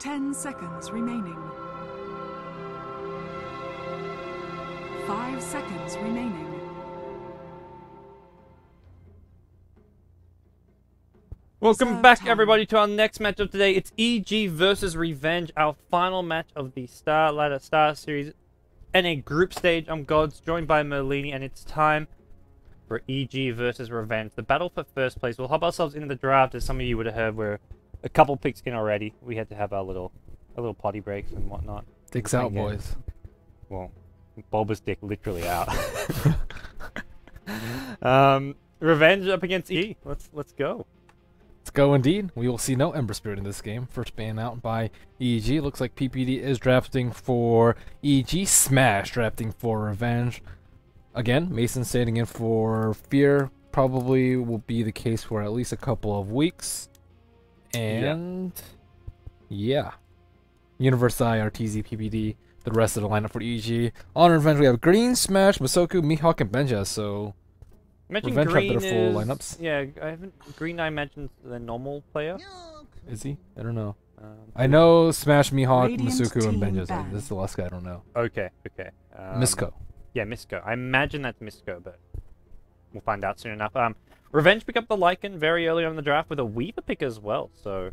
10 seconds remaining. 5 seconds remaining. Welcome back, everybody, to our next match of today. It's EG versus Revenge, our final match of the Starladder Star Series and a group stage on Gods, joined by Merlini, and it's time for EG versus Revenge. The battle for first place. We'll hop ourselves into the draft, as some of you would have heard. We're a couple picks in already. We had to have our little potty breaks and whatnot. Dicks out, boys. Well, Bulba's dick literally out. Revenge up against EG. Let's go. Let's go indeed. We will see no Ember Spirit in this game. First ban out by EG. Looks like PPD is drafting for EG. Smash drafting for Revenge. Again, Mason standing in for Fear. Probably will be the case for at least a couple of weeks. And yeah. Universe I, RTZ, PPD, the rest of the lineup for EG. On Revenge we have Green, Smash, Masoku, Mihawk, and Benja. So Imagine Revenge Green have their full is, lineups. Yeah, I haven't. Green, I imagine the normal player. Is he? I don't know. I know Smash, Mihawk, Masuku, and Benja. So this is the last guy I don't know. Okay. Misko. Yeah, Misko. I imagine that's Misko, but we'll find out soon enough. Revenge picked up the Lycan very early on in the draft with a Weaver pick as well. So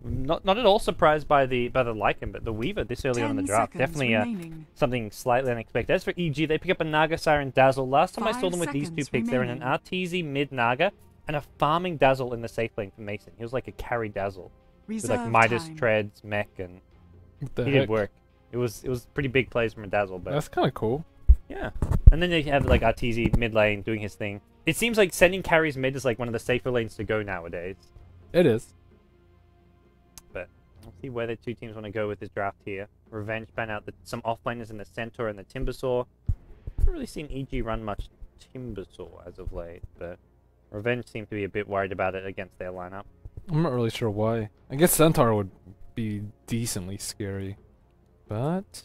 not at all surprised by the Lycan, but the Weaver this early on in the draft. Definitely something slightly unexpected. As for EG, they pick up a Naga, Siren, Dazzle. Last time I saw them with these two picks, they're in an RTZ mid Naga and a farming Dazzle in the safe lane for Mason. He was like a carry Dazzle with like Midas, Treads, Mech, and he did work. It was pretty big plays from a Dazzle, but That's kind of cool. yeah. And then they have like RTZ mid lane doing his thing. It seems like sending carries mid is like one of the safer lanes to go nowadays. It is. But we'll see where the two teams want to go with this draft here. Revenge ban out some offlaners in the Centaur and the Timbersaw. Haven't really seen EG run much Timbersaw as of late, but Revenge seem to be a bit worried about it against their lineup. I'm not really sure why. I guess Centaur would be decently scary. But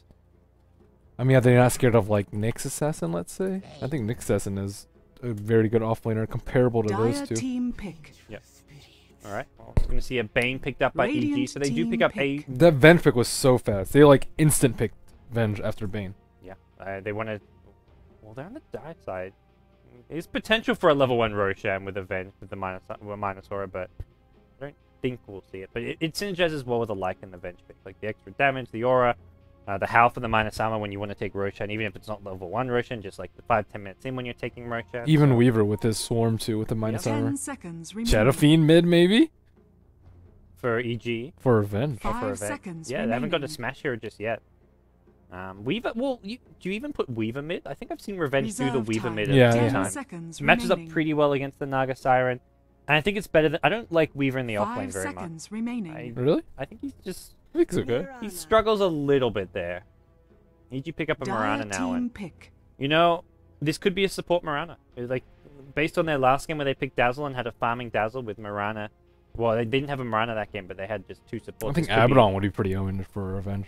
I mean, are they not scared of like Nyx Assassin, let's say? I think Nyx Assassin is a very good offlaner comparable to those two. Team pick. Yep. Alright, well, we're going to see a Bane picked up by EG, so they do pick up a... That Venge pick was so fast. They like instant picked Venge after Bane. Yeah, they want to... Well, they're on the dark side. There's potential for a level 1 Roshan with a Venge with the minus aura, but I don't think we'll see it. But it synergizes well with the Lycan and the Venge pick. Like the extra damage, the aura, the Howl for the minus armor when you want to take Roshan, even if it's not level 1 Roshan, just like the 5-10 minutes in when you're taking Roshan. Even Weaver with his Swarm too, with the minus armor. 10 seconds remaining. Shadow Fiend mid maybe? For EG. For Revenge. For 5 Revenge. seconds Yeah, they haven't got a remaining. Smash hero just yet. Weaver, well, do you even put Weaver mid? I think I've seen Revenge do the Reserve Weaver time. mid Yeah, a few yeah. times. Seconds It matches up remaining. pretty well against the Naga Siren. And I think it's better than... I don't like Weaver in the 5 offlane very much. seconds remaining. Really? I think he's just... I think it's okay. He struggles a little bit there. Need you pick up a Dire Mirana now, team and pick. you know, this could be a support Mirana. It's like, based on their last game where they picked Dazzle and had a farming Dazzle with Mirana. Well, they didn't have a Mirana that game, but they had just 2 supports. I think This could be- Abaddon would be pretty owned for Revenge.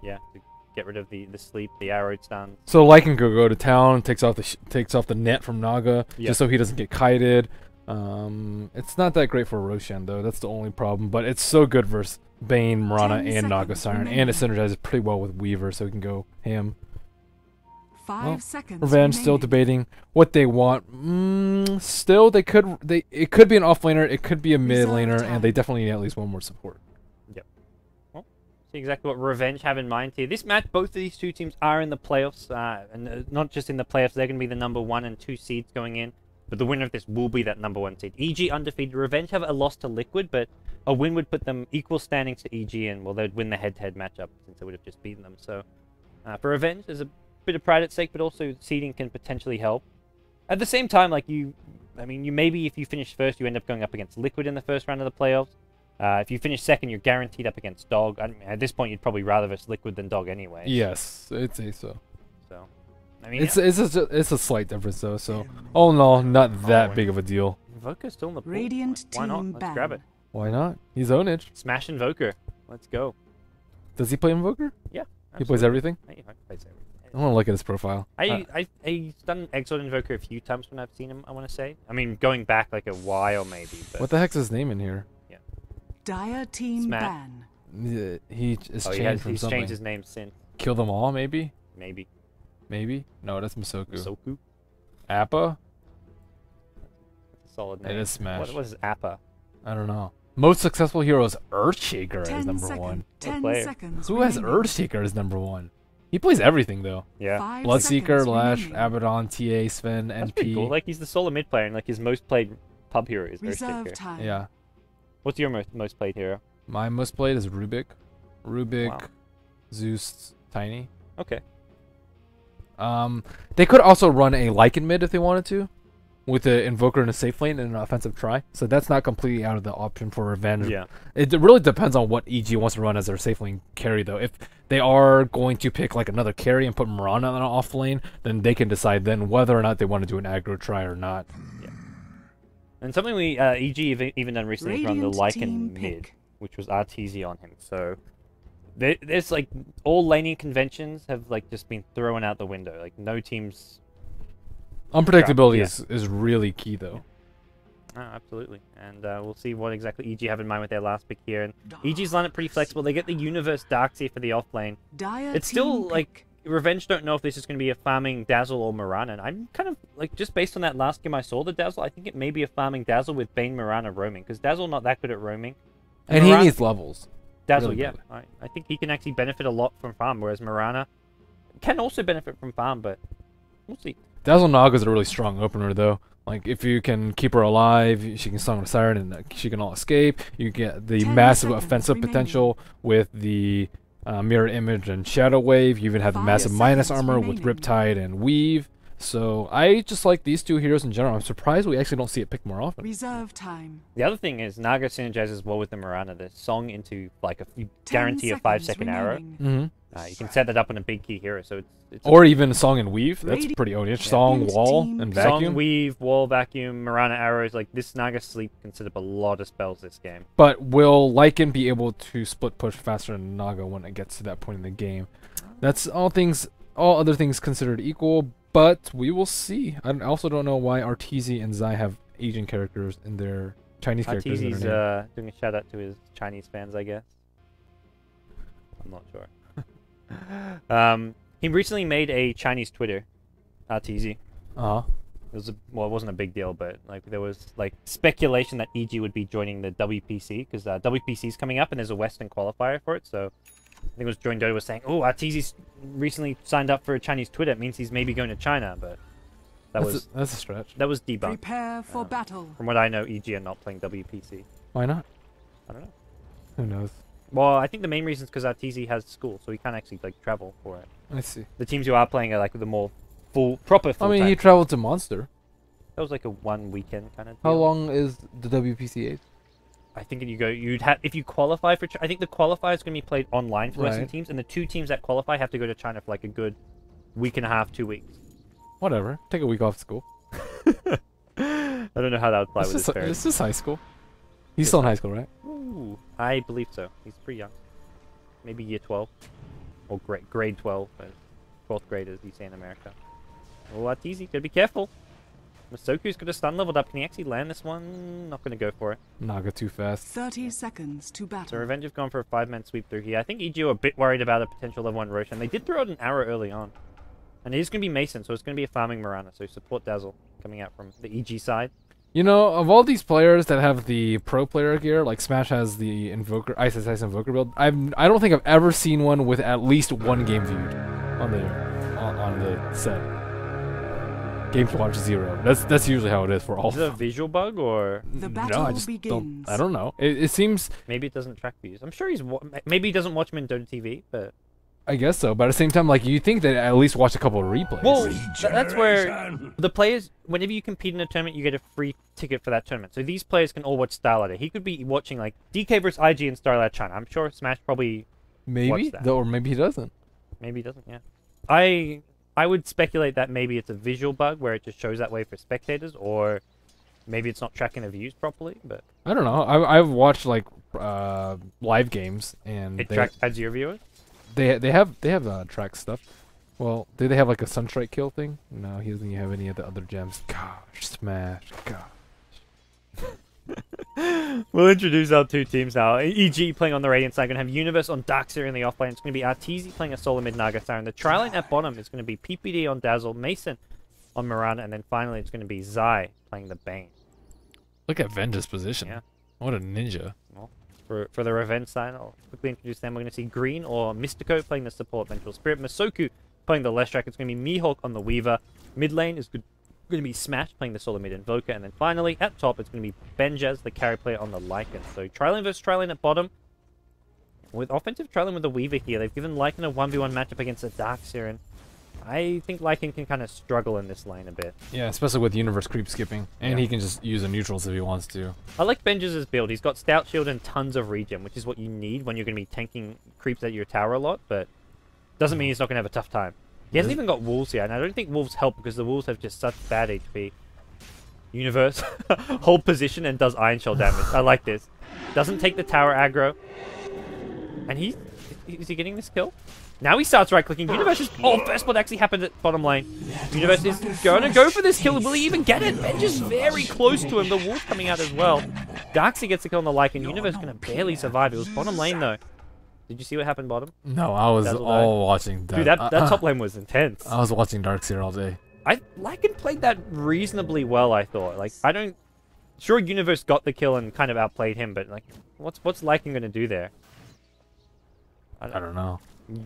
Yeah, to get rid of the sleep, the arrow stuns. So Lycan could go to town, takes off the net from Naga, Yeah. just so he doesn't get kited. It's not that great for Roshan though. That's the only problem. But it's so good versus Bane, Mirana, 10 and Naga seconds Siren, and it remaining. synergizes pretty well with Weaver, so he can go ham. 5 Well, seconds Revenge still remaining. debating what they want. Still, it could be an offlaner, it could be a mid Reserve laner, time. and they definitely need at least one more support. See exactly what Revenge have in mind here. This match, both of these two teams are in the playoffs, and not just in the playoffs, they're going to be the number 1 and 2 seeds going in, but the winner of this will be that number 1 seed. EG undefeated. Revenge have a loss to Liquid, but a win would put them equal standings to EG, and well, they'd win the head-to-head matchup since they would have just beaten them. So for Revenge, there's a bit of pride at stake, but also seeding can potentially help. At the same time, like you maybe if you finish first, you end up going up against Liquid in the first round of the playoffs. If you finish second, you're guaranteed up against Dog. I mean, at this point, you'd probably rather versus Liquid than Dog anyway. Yes, I'd say so. So, I mean, It's a slight difference though. So all in all, not that big of a deal. Invoker's still in the pool. Radiant Why not? team Let's ban. grab it. Why not? He's ownage. Smash Invoker. Let's go. Does he play Invoker? Yeah. He plays everything? He plays everything. I want to look at his profile. He's done Exiled Invoker a few times when I've seen him, I want to say. I mean, going back like a while maybe. But What the heck's his name in here? Dire team Smash. ban. He is changed from he's something. changed his name since. Kill them all, maybe? Maybe. Maybe? No, that's Masoku. Soku? Appa? Solid name. It is Smash. What is Appa? I don't know. Most successful hero is Earthshaker as number 1. 10 player. seconds. Who has remaining. Earthshaker as number 1? He plays everything though. Yeah. 5 Bloodseeker, seconds Lash, remaining. Abaddon, TA, Sven, That's pretty NP. cool. Like, he's the solo mid player, and like his most played pub hero is Reserve Earthshaker. time. Yeah. What's your most played hero? My most played is Rubik. Rubik, Wow. Zeus, Tiny. Okay. They could also run a Lycan mid if they wanted to, with the Invoker in a safe lane and an offensive try. So that's not completely out of the option for Revenge. Yeah. It really depends on what EG wants to run as their safe lane carry, though. If they are going to pick like another carry and put Mirana on an off lane, then they can decide then whether or not they want to do an aggro try or not. And something we EG even done recently is run the Radiant Lycan team mid, pick. which was RTZ on him. So there's like all laning conventions have like just been thrown out the window. Like no teams. Unpredictability Yeah. is really key, though. Oh, absolutely. And we'll see what exactly EG have in mind with their last pick here. And EG's lineup pretty flexible. They get the Universe Darkseer for the off lane. Dire It's still team like Revenge don't know if this is going to be a farming Dazzle or Mirana. And I'm kind of like just based on that last game I saw the Dazzle, I think it may be a farming Dazzle with Bane Mirana roaming because Dazzle not that good at roaming. And he Mirana- needs levels. Dazzle, really yeah. badly. I think he can actually benefit a lot from farm, whereas Mirana can also benefit from farm, but we'll see. Dazzle Naga's a really strong opener, though. Like, if you can keep her alive, she can summon a siren and she can all escape. You get the 10 massive seconds offensive remaining. potential with the Mirror Image and Shadow Wave. You even have the 5 massive minus seconds armor with remaining. Riptide and Weave. So, I just like these two heroes in general. I'm surprised we actually don't see it picked more often. Reserve time. The other thing is Naga synergizes well with the Mirana. The song into like you 10 guarantee a 5-second arrow. remaining. Mm-hmm. You can set that up on a big key hero, so it's Or even Song and Weave. That's Radiant pretty onish. Song, Wall, team and pick. Vacuum. Song, Weave, Wall, Vacuum, Mirana arrows. Like this Naga Sleep can set up a lot of spells this game. But will Lycan be able to split push faster than Naga when it gets to that point in the game? That's all other things considered equal, but we will see. I also don't know why Arteezy and Zai have Asian characters in their Chinese characters in Arteezy's their name. doing a shout out to his Chinese fans, I guess. I'm not sure. He recently made a Chinese Twitter, Arteezy. Uh-huh. It wasn't a big deal, but like there was like speculation that EG would be joining the WPC because WPC is coming up and there's a Western qualifier for it. So I think it was Join Dodo was saying, "Oh, Arteezy's recently signed up for a Chinese Twitter. It means he's maybe going to China." But That's a stretch. that was debunked. Prepare for battle. From what I know, EG are not playing WPC. Why not? I don't know. Who knows? Well, I think the main reason is because Arteezy has school, so he can't actually like travel for it. I see. The teams who are playing are like the more proper I full. mean, he traveled to Monster. That was like a one weekend kind of. How deal. long is the WPCA? I think you'd have if you qualify for. I think the qualifier is going to be played online for Western Right. teams, and the two teams that qualify have to go to China for like a good week and a half, 2 weeks. Whatever. Take a week off school. I don't know how that would apply with his parents. This is high school. He's still in high school, right? Ooh, I believe so. He's pretty young. Maybe year 12 or grade 12, but 12th grade as you say in America. Oh, that's easy. Gotta be careful. Masoku's got a stun leveled up. Can he actually land this one? Not gonna go for it. Naga too fast. 30 seconds to So battle. Revenge have gone for a 5-man sweep through here. I think EG are a bit worried about a potential level 1 Roshan. They did throw out an arrow early on. And it is going to be Mason, so it's going to be a farming Mirana. So support Dazzle coming out from the EG side. You know, of all these players that have the pro player gear, like Smash has the Invoker, Ice Invoker build. I don't think I've ever seen one with at least one game viewed on the set. Game to watch 0. That's usually how it is for all. Is it a visual bug, or The No, battle I just begins. don't. I don't know. It seems. maybe it doesn't track views? I'm sure maybe he doesn't watch them in Dota TV, but... I guess so, but at the same time, like you think that at least watch a couple of replays. Well, that's where the players, whenever you compete in a tournament, you get a free ticket for that tournament. So these players can all watch Starladder. He could be watching like DK versus IG in Starladder China. I'm sure Smash probably maybe, that. or maybe he doesn't. maybe he doesn't. Yeah, I would speculate that maybe it's a visual bug where it just shows that way for spectators, or maybe it's not tracking the views properly. But I don't know. I've watched like live games and it adds your viewers. They have track stuff. Well, do they have like a Sunstrike kill thing? No, he doesn't have any of the other gems. Gosh, Smash. Gosh. We'll introduce our two teams now. EG playing on the Radiant side, going to have Universe on Darkseer in the offlane. It's going to be Arteezy playing a solo mid Naga Siren. The tri-lane at bottom is going to be PPD on Dazzle, Mason on Mirana, and then finally it's going to be Zai playing the Bane. Look at Venge's position. Yeah. What a ninja. Well, for the Revenge side, I'll quickly introduce them. We're going to see Green or Mystico playing the support Vengeful Spirit. Masoku playing the Leshrac. It's going to be Mihawk on the Weaver. Mid lane is going to be Smash playing the solo mid Invoker. And then finally, at top, it's going to be Benjaz, the carry player on the Lycan. So tri-lane versus tri-lane at bottom. With offensive tri-lane with the Weaver here, they've given Lycan a 1v1 matchup against a Darkseer. And I think Lycan can kind of struggle in this lane a bit. Yeah, especially with Universe creep skipping. And Yeah. he can just use a neutrals if he wants to. I like Benjaz's build. He's got Stout Shield and tons of regen, which is what you need when you're going to be tanking creeps at your tower a lot, but doesn't mean he's not going to have a tough time. He hasn't even got Wolves here, and I don't think Wolves help because the Wolves have just such bad HP. Universe, hold position and does Iron Shell damage. I like this. Doesn't take the tower aggro. And is he getting this kill? Now he starts right-clicking. Universe is... Oh, first blood actually happened at bottom lane. Universe is going to go for this kill. Will he even get it? Benj is very close to him. The Wolf coming out as well. Darkseer gets the kill on the Lycan. Universe going to barely survive. It was bottom lane, though. Did you see what happened bottom? No, I was Dazzle all watching that. Dude, that top lane was intense. I was watching Darkseer all day. Lycan played that reasonably well, I thought. Like, I don't... Sure, Universe got the kill and kind of outplayed him, but, like, what's Lycan going to do there? I don't know.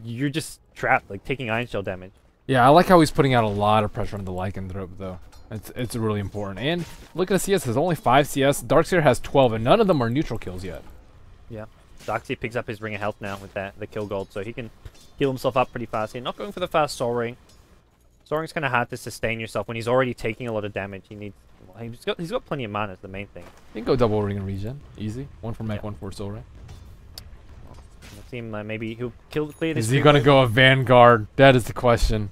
You're just trapped, like, taking Iron Shell damage. Yeah, I like how he's putting out a lot of pressure on the Lycan throat, though. It's really important. And look at the CS. There's only 5 CS. Darkseer has 12, and none of them are neutral kills yet. Yeah. Darkseer picks up his Ring of Health now with the kill gold, so he can heal himself up pretty fast here. Not going for the fast Soul Ring. Soul Ring's kind of hard to sustain yourself when he's already taking a lot of damage. Well, he's got plenty of mana is the main thing. You can go double ring and regen. Easy. One for mech, Yeah. one for soul ring. Let's see him, maybe he'll clear this. Is he going to go a Vanguard? That is the question.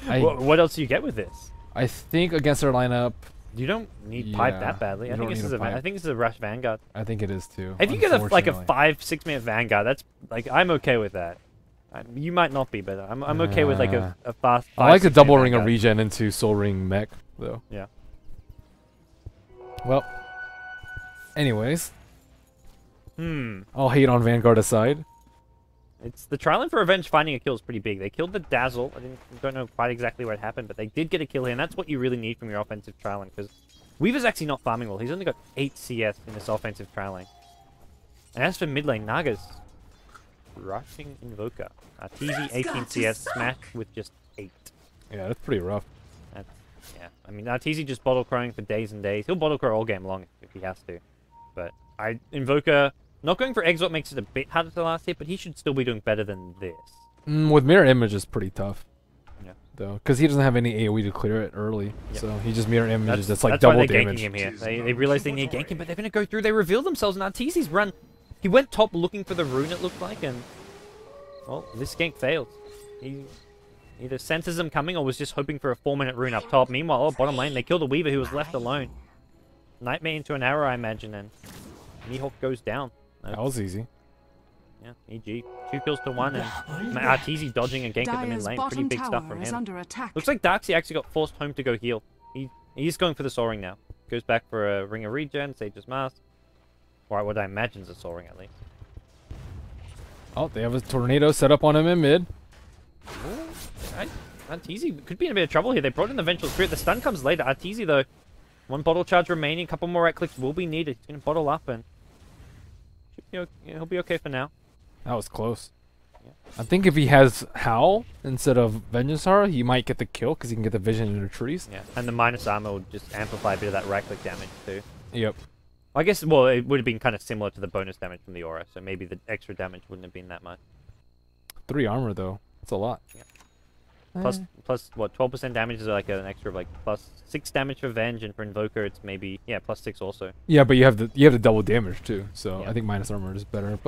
What else do you get with this? I think against our lineup, You don't need pipe Yeah, that badly. you I think don't this need is a pipe. I think this is a Rush Vanguard. I think it is too. If you get like a unfortunately. 5-6 minute Vanguard, that's like I'm okay with that. You might not be, but I'm okay with like a fast. I like the 5-6 double minute ring of Vanguard. regen into soul ring mech, though. Yeah. Well, anyways, Hmm. I'll hate on Vanguard aside. It's the tri-lane for Revenge finding a kill is pretty big. They killed the Dazzle. Don't know quite exactly what happened, but they did get a kill here, and that's what you really need from your offensive tri-lane, because Weaver's actually not farming well. He's only got 8 CS in this offensive tri-lane. And as for mid lane, Naga's rushing Invoker. Arteezy 18 CS, Smash with just 8. Yeah, that's pretty rough. That's, yeah. I mean, Arteezy just bottle crowing for days and days. He'll bottle crow all game long if he has to. But Invoker, not going for exort makes it a bit harder to last hit, but he should still be doing better than this. With mirror image is pretty tough. Yeah. Though, because he doesn't have any AoE to clear it early, Yep. so he just mirror images. That's like why double they're damage. ganking him here. They realize they need gank him, but they're going to go through. They reveal themselves, and Arteezy's run. He went top looking for the rune, it looked like, and well, this gank failed. He either senses them coming or was just hoping for a 4-minute rune up top. Meanwhile, bottom lane, they killed a Weaver who was left alone. Nightmare into an arrow, I imagine, and Mihawk goes down. That was easy. Yeah, EG. 2 kills to 1, and Arteezy dodging a gank at the mid Dire's lane. Pretty bottom big stuff tower from is him. under attack. Looks like Darkseer actually got forced home to go heal. He's going for the Soul Ring now. Goes back for a Ring of Regen, Sage's Mask. Or what I imagine is a Soul Ring at least. Oh, they have a tornado set up on him in mid. Arteezy could be in a bit of trouble here. They brought in the Vengeful Spirit. The stun comes later. Arteezy, though, 1 bottle charge remaining. A couple more right clicks will be needed. He's going to bottle up, and he'll be okay for now. That was close. Yeah. I think if he has Howl instead of Vengeance Horror, he might get the kill because he can get the vision into trees. Yeah, and the minus armor will just amplify a bit of that right click damage too. Yep. I guess, well, it would have been kind of similar to the bonus damage from the aura, so maybe the extra damage wouldn't have been that much. 3 armor though. That's a lot. Yeah. Plus what, 12% damage is like an extra of like plus 6 damage for Venge, and for Invoker it's maybe, yeah, plus 6 also. Yeah, but you have the double damage too. So Yeah. I think minus armor is better,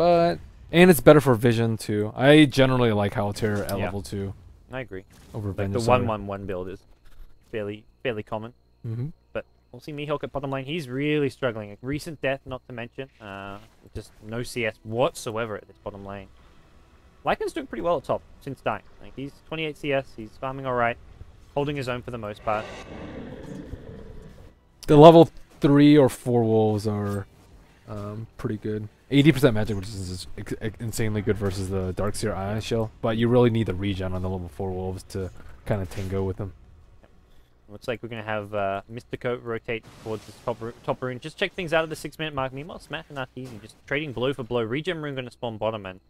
and it's better for vision too. I generally like Howl Terror at Yeah. level 2 I agree. over Like the Vengeance 1-1-1 build is fairly common. Mm-hmm. But we'll see Mihawk at bottom lane. He's really struggling. A recent death, not to mention. Just no CS whatsoever at this bottom lane. Lycan's doing pretty well at top since dying. Like, he's 28 CS. He's farming alright. Holding his own for the most part. The level 3 or 4 wolves are pretty good. 80% magic, which is insanely good versus the Darkseer Ion Shell, but you really need the regen on the level 4 wolves to kind of tango with them. Looks like we're going to have Mystico rotate towards this top rune. Just check things out at the 6-minute mark. Meanwhile, Smash and Arteezy just trading blow for blow. Regen rune going to spawn bottom, and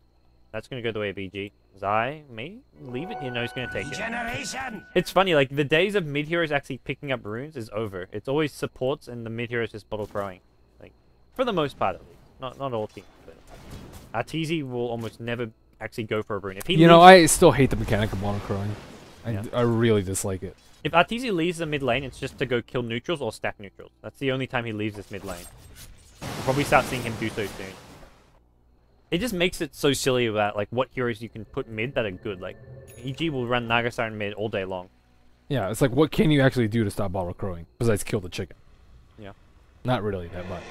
that's going to go the way of BG. Zai may leave it here. No, he's going to take it. It's funny, like, the days of mid-heroes actually picking up runes is over. It's always supports and the mid-heroes just bottle throwing. Like, for the most part, at least. Not all teams, but Arteezy will almost never actually go for a rune. If he I still hate the mechanic of bottle throwing. Yeah. I really dislike it. If Arteezy leaves the mid lane, it's just to go kill neutrals or stack neutrals. That's the only time he leaves this mid lane. We'll probably start seeing him do so soon. It just makes it so silly about like what heroes you can put mid that are good. Like EG will run Naga Siren mid all day long. Yeah, it's like what can you actually do to stop bottle crowing besides kill the chicken? Yeah. Not really that much.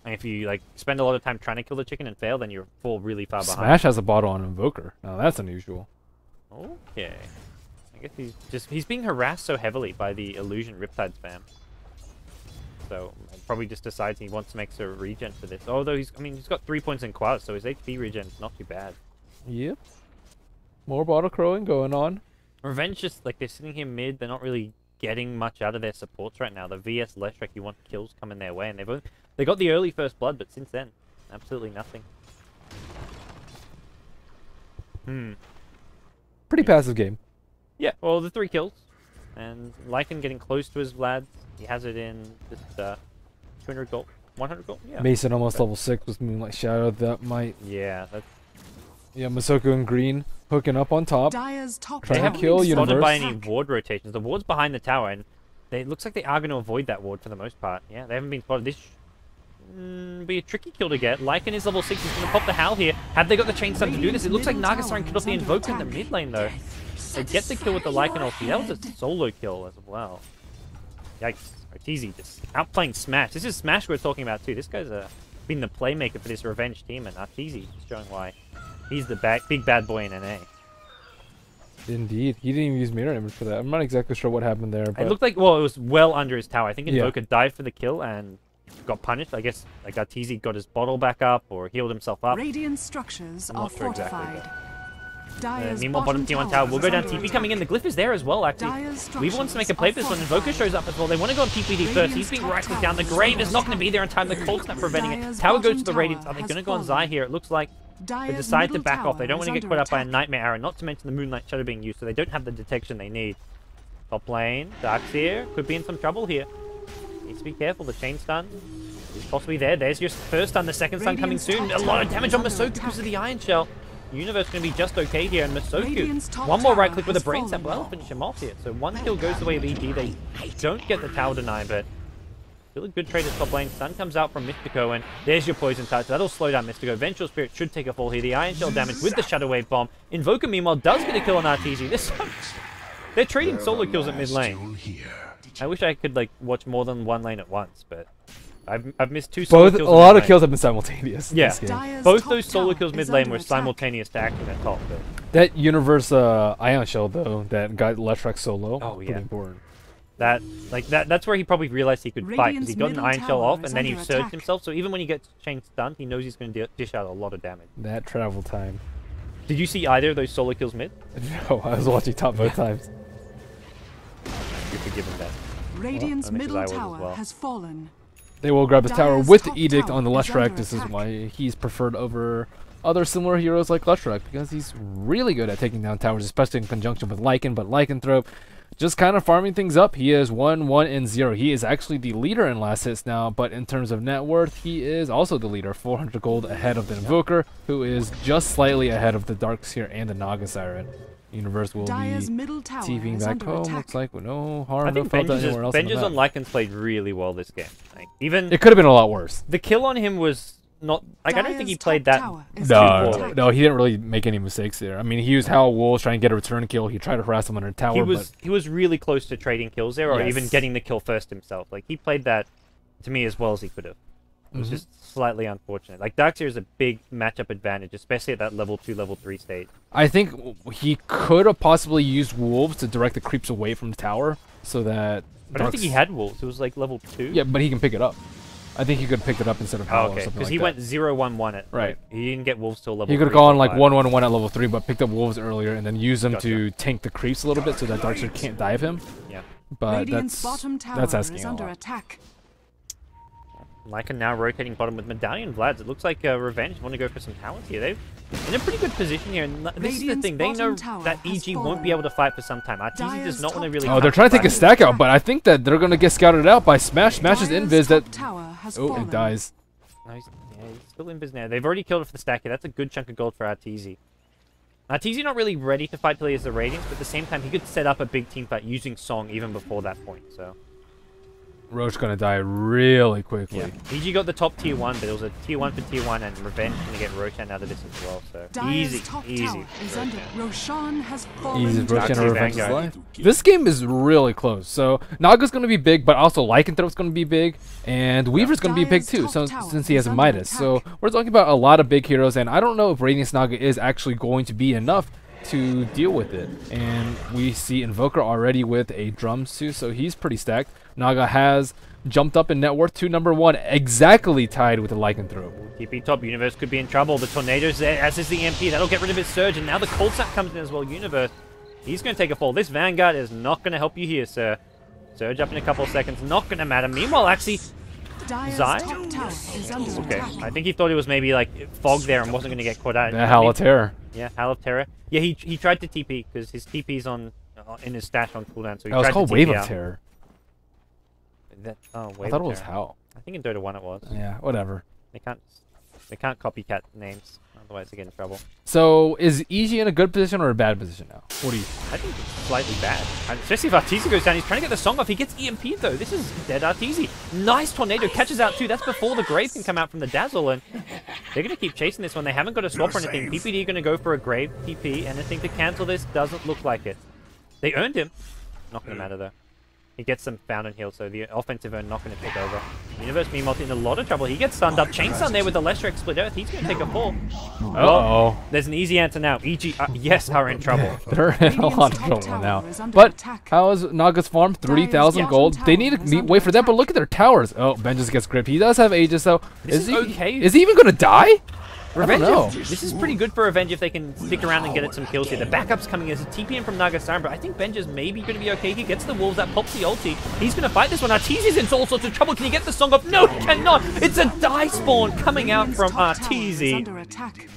And if you like spend a lot of time trying to kill the chicken and fail, then you fall really far behind. Smash has a bottle on Invoker. Now that's unusual. Okay. I guess he's being harassed so heavily by the illusion Riptide spam. So probably just decides he wants to make a regen for this. Although he's got 3 points in quad, so his HP regen is not too bad. Yep. More bottle crowing going on. Revenge just like they're sitting here mid, they're not really getting much out of their supports right now. The VS Leshrac, you want kills coming their way, and they got the early first blood, but since then, absolutely nothing. Pretty passive game. Yeah, well, the 3 kills. And Lycan getting close to his Vlad. He has it in just 200 gold. 100 gold? Yeah. Mason almost level 6 with Moonlight Shadow. That might... Yeah, that's... Yeah, Masoko and Green hooking up on top. Dire's top Trying tower to kill is Universe. Spotted by any ward rotations. The ward's behind the tower, and it looks like they are going to avoid that ward for the most part. Yeah, they haven't been spotted. This be a tricky kill to get. Lycan is level 6. He's going to pop the Howl here. Have they got the chain stun to do this? It looks like Naga Siren killed off the Invoker in the mid lane, though. They get the kill with the Lycan ulti. That was a solo kill as well. Yikes. Arteezy just outplaying Smash. This is Smash we're talking about, too. This guy's been the playmaker for this revenge team, and Arteezy is showing why he's the big bad boy in NA. Indeed. He didn't even use mirror image for that. I'm not exactly sure what happened there. But It looked like, well, it was well under his tower. I think Invoker dived for the kill and got punished. I guess like Arteezy got his bottle back up or healed himself up. Radiant structures I'm are not sure exactly, fortified. Dire's meanwhile, bottom T1 tower will go down. is TP under coming in. The Glyph is there as well, actually. Dire's Weaver wants to make a structures play for this are one. Invoker shows up as well. They want to go on PPD first. He's being Radiant's rifled top down. The tower Grave is is not going to be there in time. The Cold Snap preventing it. Tower goes to the Radiance. Are they going to go on Zai here? It looks like they decide to back off. They don't want to get caught up by a Nightmare Arrow, not to mention the Moonlight Shadow being used, so they don't have the detection they need. Top lane, Darkseer could be in some trouble here. Needs to be careful. The chain stun is possibly there. There's your first stun, the second stun coming soon. A lot of damage on Masoku because of the Iron Shell. Universe going to be just okay here, and Masoku, one more right click with a brain sap, well, finish him off here. So one kill goes the way of EG. They don't get the tower deny, but still a good trade at top lane. Stun comes out from Mystico, and there's your poison touch. That'll slow down Mystico. Vengeful Spirit should take a fall here. The Iron Shell damage with the Shadow Wave Bomb. Invoker, meanwhile, does get a kill on Arteezy. This one, they're trading solo kills at mid lane. I wish I could like watch more than one lane at once, but I've missed 2 solo kills. a lot of kills have been simultaneous. in Yeah, this game. Dire's both top those solo tower kills is mid lane under were attack. simultaneous to acting at top. But That Universe Ion Shell, though, that got Leshrac solo. Oh, pretty yeah. important. That's where he probably realized he could fight, because he got an Radiant's Iron middle Shell off, tower and then he is under surged attack. himself, so even when he gets chain stunned, he knows he's going to dish out a lot of damage. That travel time. Did you see either of those solo kills mid? No, I was watching top both times. You're forgiven that. Radiant's I mean, 'cause I middle was as tower well. has fallen. They will grab the tower Dire's with the top Edict tower on the is Leshrac. under This is attack. why he's preferred over other similar heroes like Leshrac, because he's really good at taking down towers, especially in conjunction with Lycan. But Lycanthrope just kind of farming things up. He is 1-1 and 0. He is actually the leader in last hits now, but in terms of net worth, he is also the leader, 400 gold ahead of the Invoker, who is just slightly ahead of the Darkseer and the Naga Siren. Universe will Dire's be middle tower TVing is back under home. attack. Looks like no harm, I no think foul done anywhere else on the Benji's on map. Lycan's played really well this game. Like, even It could have been a lot worse. the kill on him was not... Like, I don't think he Dire's played top that... tower is No, under no, attack. No, he didn't really make any mistakes there. I mean, he used Howl Wolves trying to get a return kill. He tried to harass him under tower, He was really close to trading kills there, or Yes. even getting the kill first himself. Like, he played that, to me, as well as he could have. It was just slightly unfortunate. Like, Darkseer is a big matchup advantage, especially at that level 2, level 3 stage. I think he could have possibly used wolves to direct the creeps away from the tower, so that. I don't think he had wolves. It was like level 2. Yeah, but he can pick it up. I think he could pick it up instead of Hollow. Oh, okay, because like he went 0-1-1 at. Right. He didn't get wolves till level 3. He could have gone like 1-1-1 at level 3, but picked up wolves earlier and then used them Gotcha. to tank the creeps a little bit so that Darkseer can't dive him. Yeah. But Radiant's bottom tower that's asking is a under lot. attack. Lycan now rotating bottom with Medallion Vlads. It looks like Revenge want to go for some towers here. They're in a pretty good position here. And this is the Radiant's thing. They know bottom tower that has EG won't fallen. be able to fight for some time. Arteezy does not want to really. Oh, they're trying to take a stack out, but I think that they're going to get scouted out by Smash. Smash's Dire's invis top that... tower has Oh, fallen. it dies. No, he's still invis now. They've already killed it for the stack here. That's a good chunk of gold for Arteezy. Arteezy not really ready to fight till he has the Radiance, but at the same time, he could set up a big team fight using Song even before that point, so... Roach going to die really quickly. Yeah. EG got the top tier 1, but it was a tier 1 for tier 1, and Revenge going to get Roshan out of this as well, so... Dire's top easy. tower is under. Roshan has fallen. Easy to Roshan Not or too Revenge's bad, life. This game is really close. So Naga's going to be big, but also Lycanthrope's going to be big, and Weaver's going to be big Dire's too, top so tower since he has is a under Midas. So attack. we're talking about a lot of big heroes, and I don't know if Radiance Naga is actually going to be enough to deal with it. And we see Invoker already with a drums too, so he's pretty stacked. Naga has jumped up in net worth to number 1, exactly tied with the Lycanthrope. TP top, Universe could be in trouble. The Tornado's there, as is the MP. That'll get rid of his Surge, and now the Cold Snap comes in as well. Universe, he's going to take a fall. This Vanguard is not going to help you here, sir. Surge up in a couple of seconds, not going to matter. Meanwhile, actually, Dire's Zai? top tower is under okay. attack. I think he thought it was maybe like fog there and wasn't going to get caught out. The Howl of Terror. Yeah, Howl of Terror. Yeah, he tried to TP because his TP's on in his stash on cooldown, so he That was tried called to Wave TP of out. Terror. Oh, I Wave thought it of was Terror. Howl. I think in Dota 1 it was. Yeah, whatever. They can't copycat names, otherwise they get in trouble. So is EG in a good position or a bad position now? What do you think? I think it's slightly bad. And especially if Arteezy goes down, he's trying to get the song off. He gets EMP'd though. This is dead Arteezy. Nice Tornado, catches out too. That's before the Grave can come out from the Dazzle, and they're going to keep chasing this one. They haven't got a swap or anything. PPD going to go for a Grave TP. Anything to cancel this doesn't look like it. They earned him. Not going to matter though. He gets some Fountain Heal, so the offensive earn not going to take over. Universe meanwhile in a lot of trouble. He gets stunned up. Chain stun there with the Lesser Split Earth. He's going to take a fall. Uh-oh. Well, there's an easy answer now. EG, yes, are in trouble. They're in a lot of Radiant's trouble top now. tower is under But attack. how is Naga's farm? 3,000 Dire's gold. bottom They need tower is to under wait for that, but attack. look at their towers. Oh, Ben just gets grip. He does have Aegis though. This is okay. Is he even going to die? Revenge, I don't know. this is pretty good for Revenge if they can stick around and get it some kills here. The backup's coming as a TP in from Nagasaran, but I think Benj is maybe going to be okay. He gets the Wolves, that pops the ulti. He's going to fight this one. Arteezy's in all sorts of trouble. Can he get the song off? No, he cannot. It's a die spawn coming out Radiant's from top tower is Arteezy. under attack.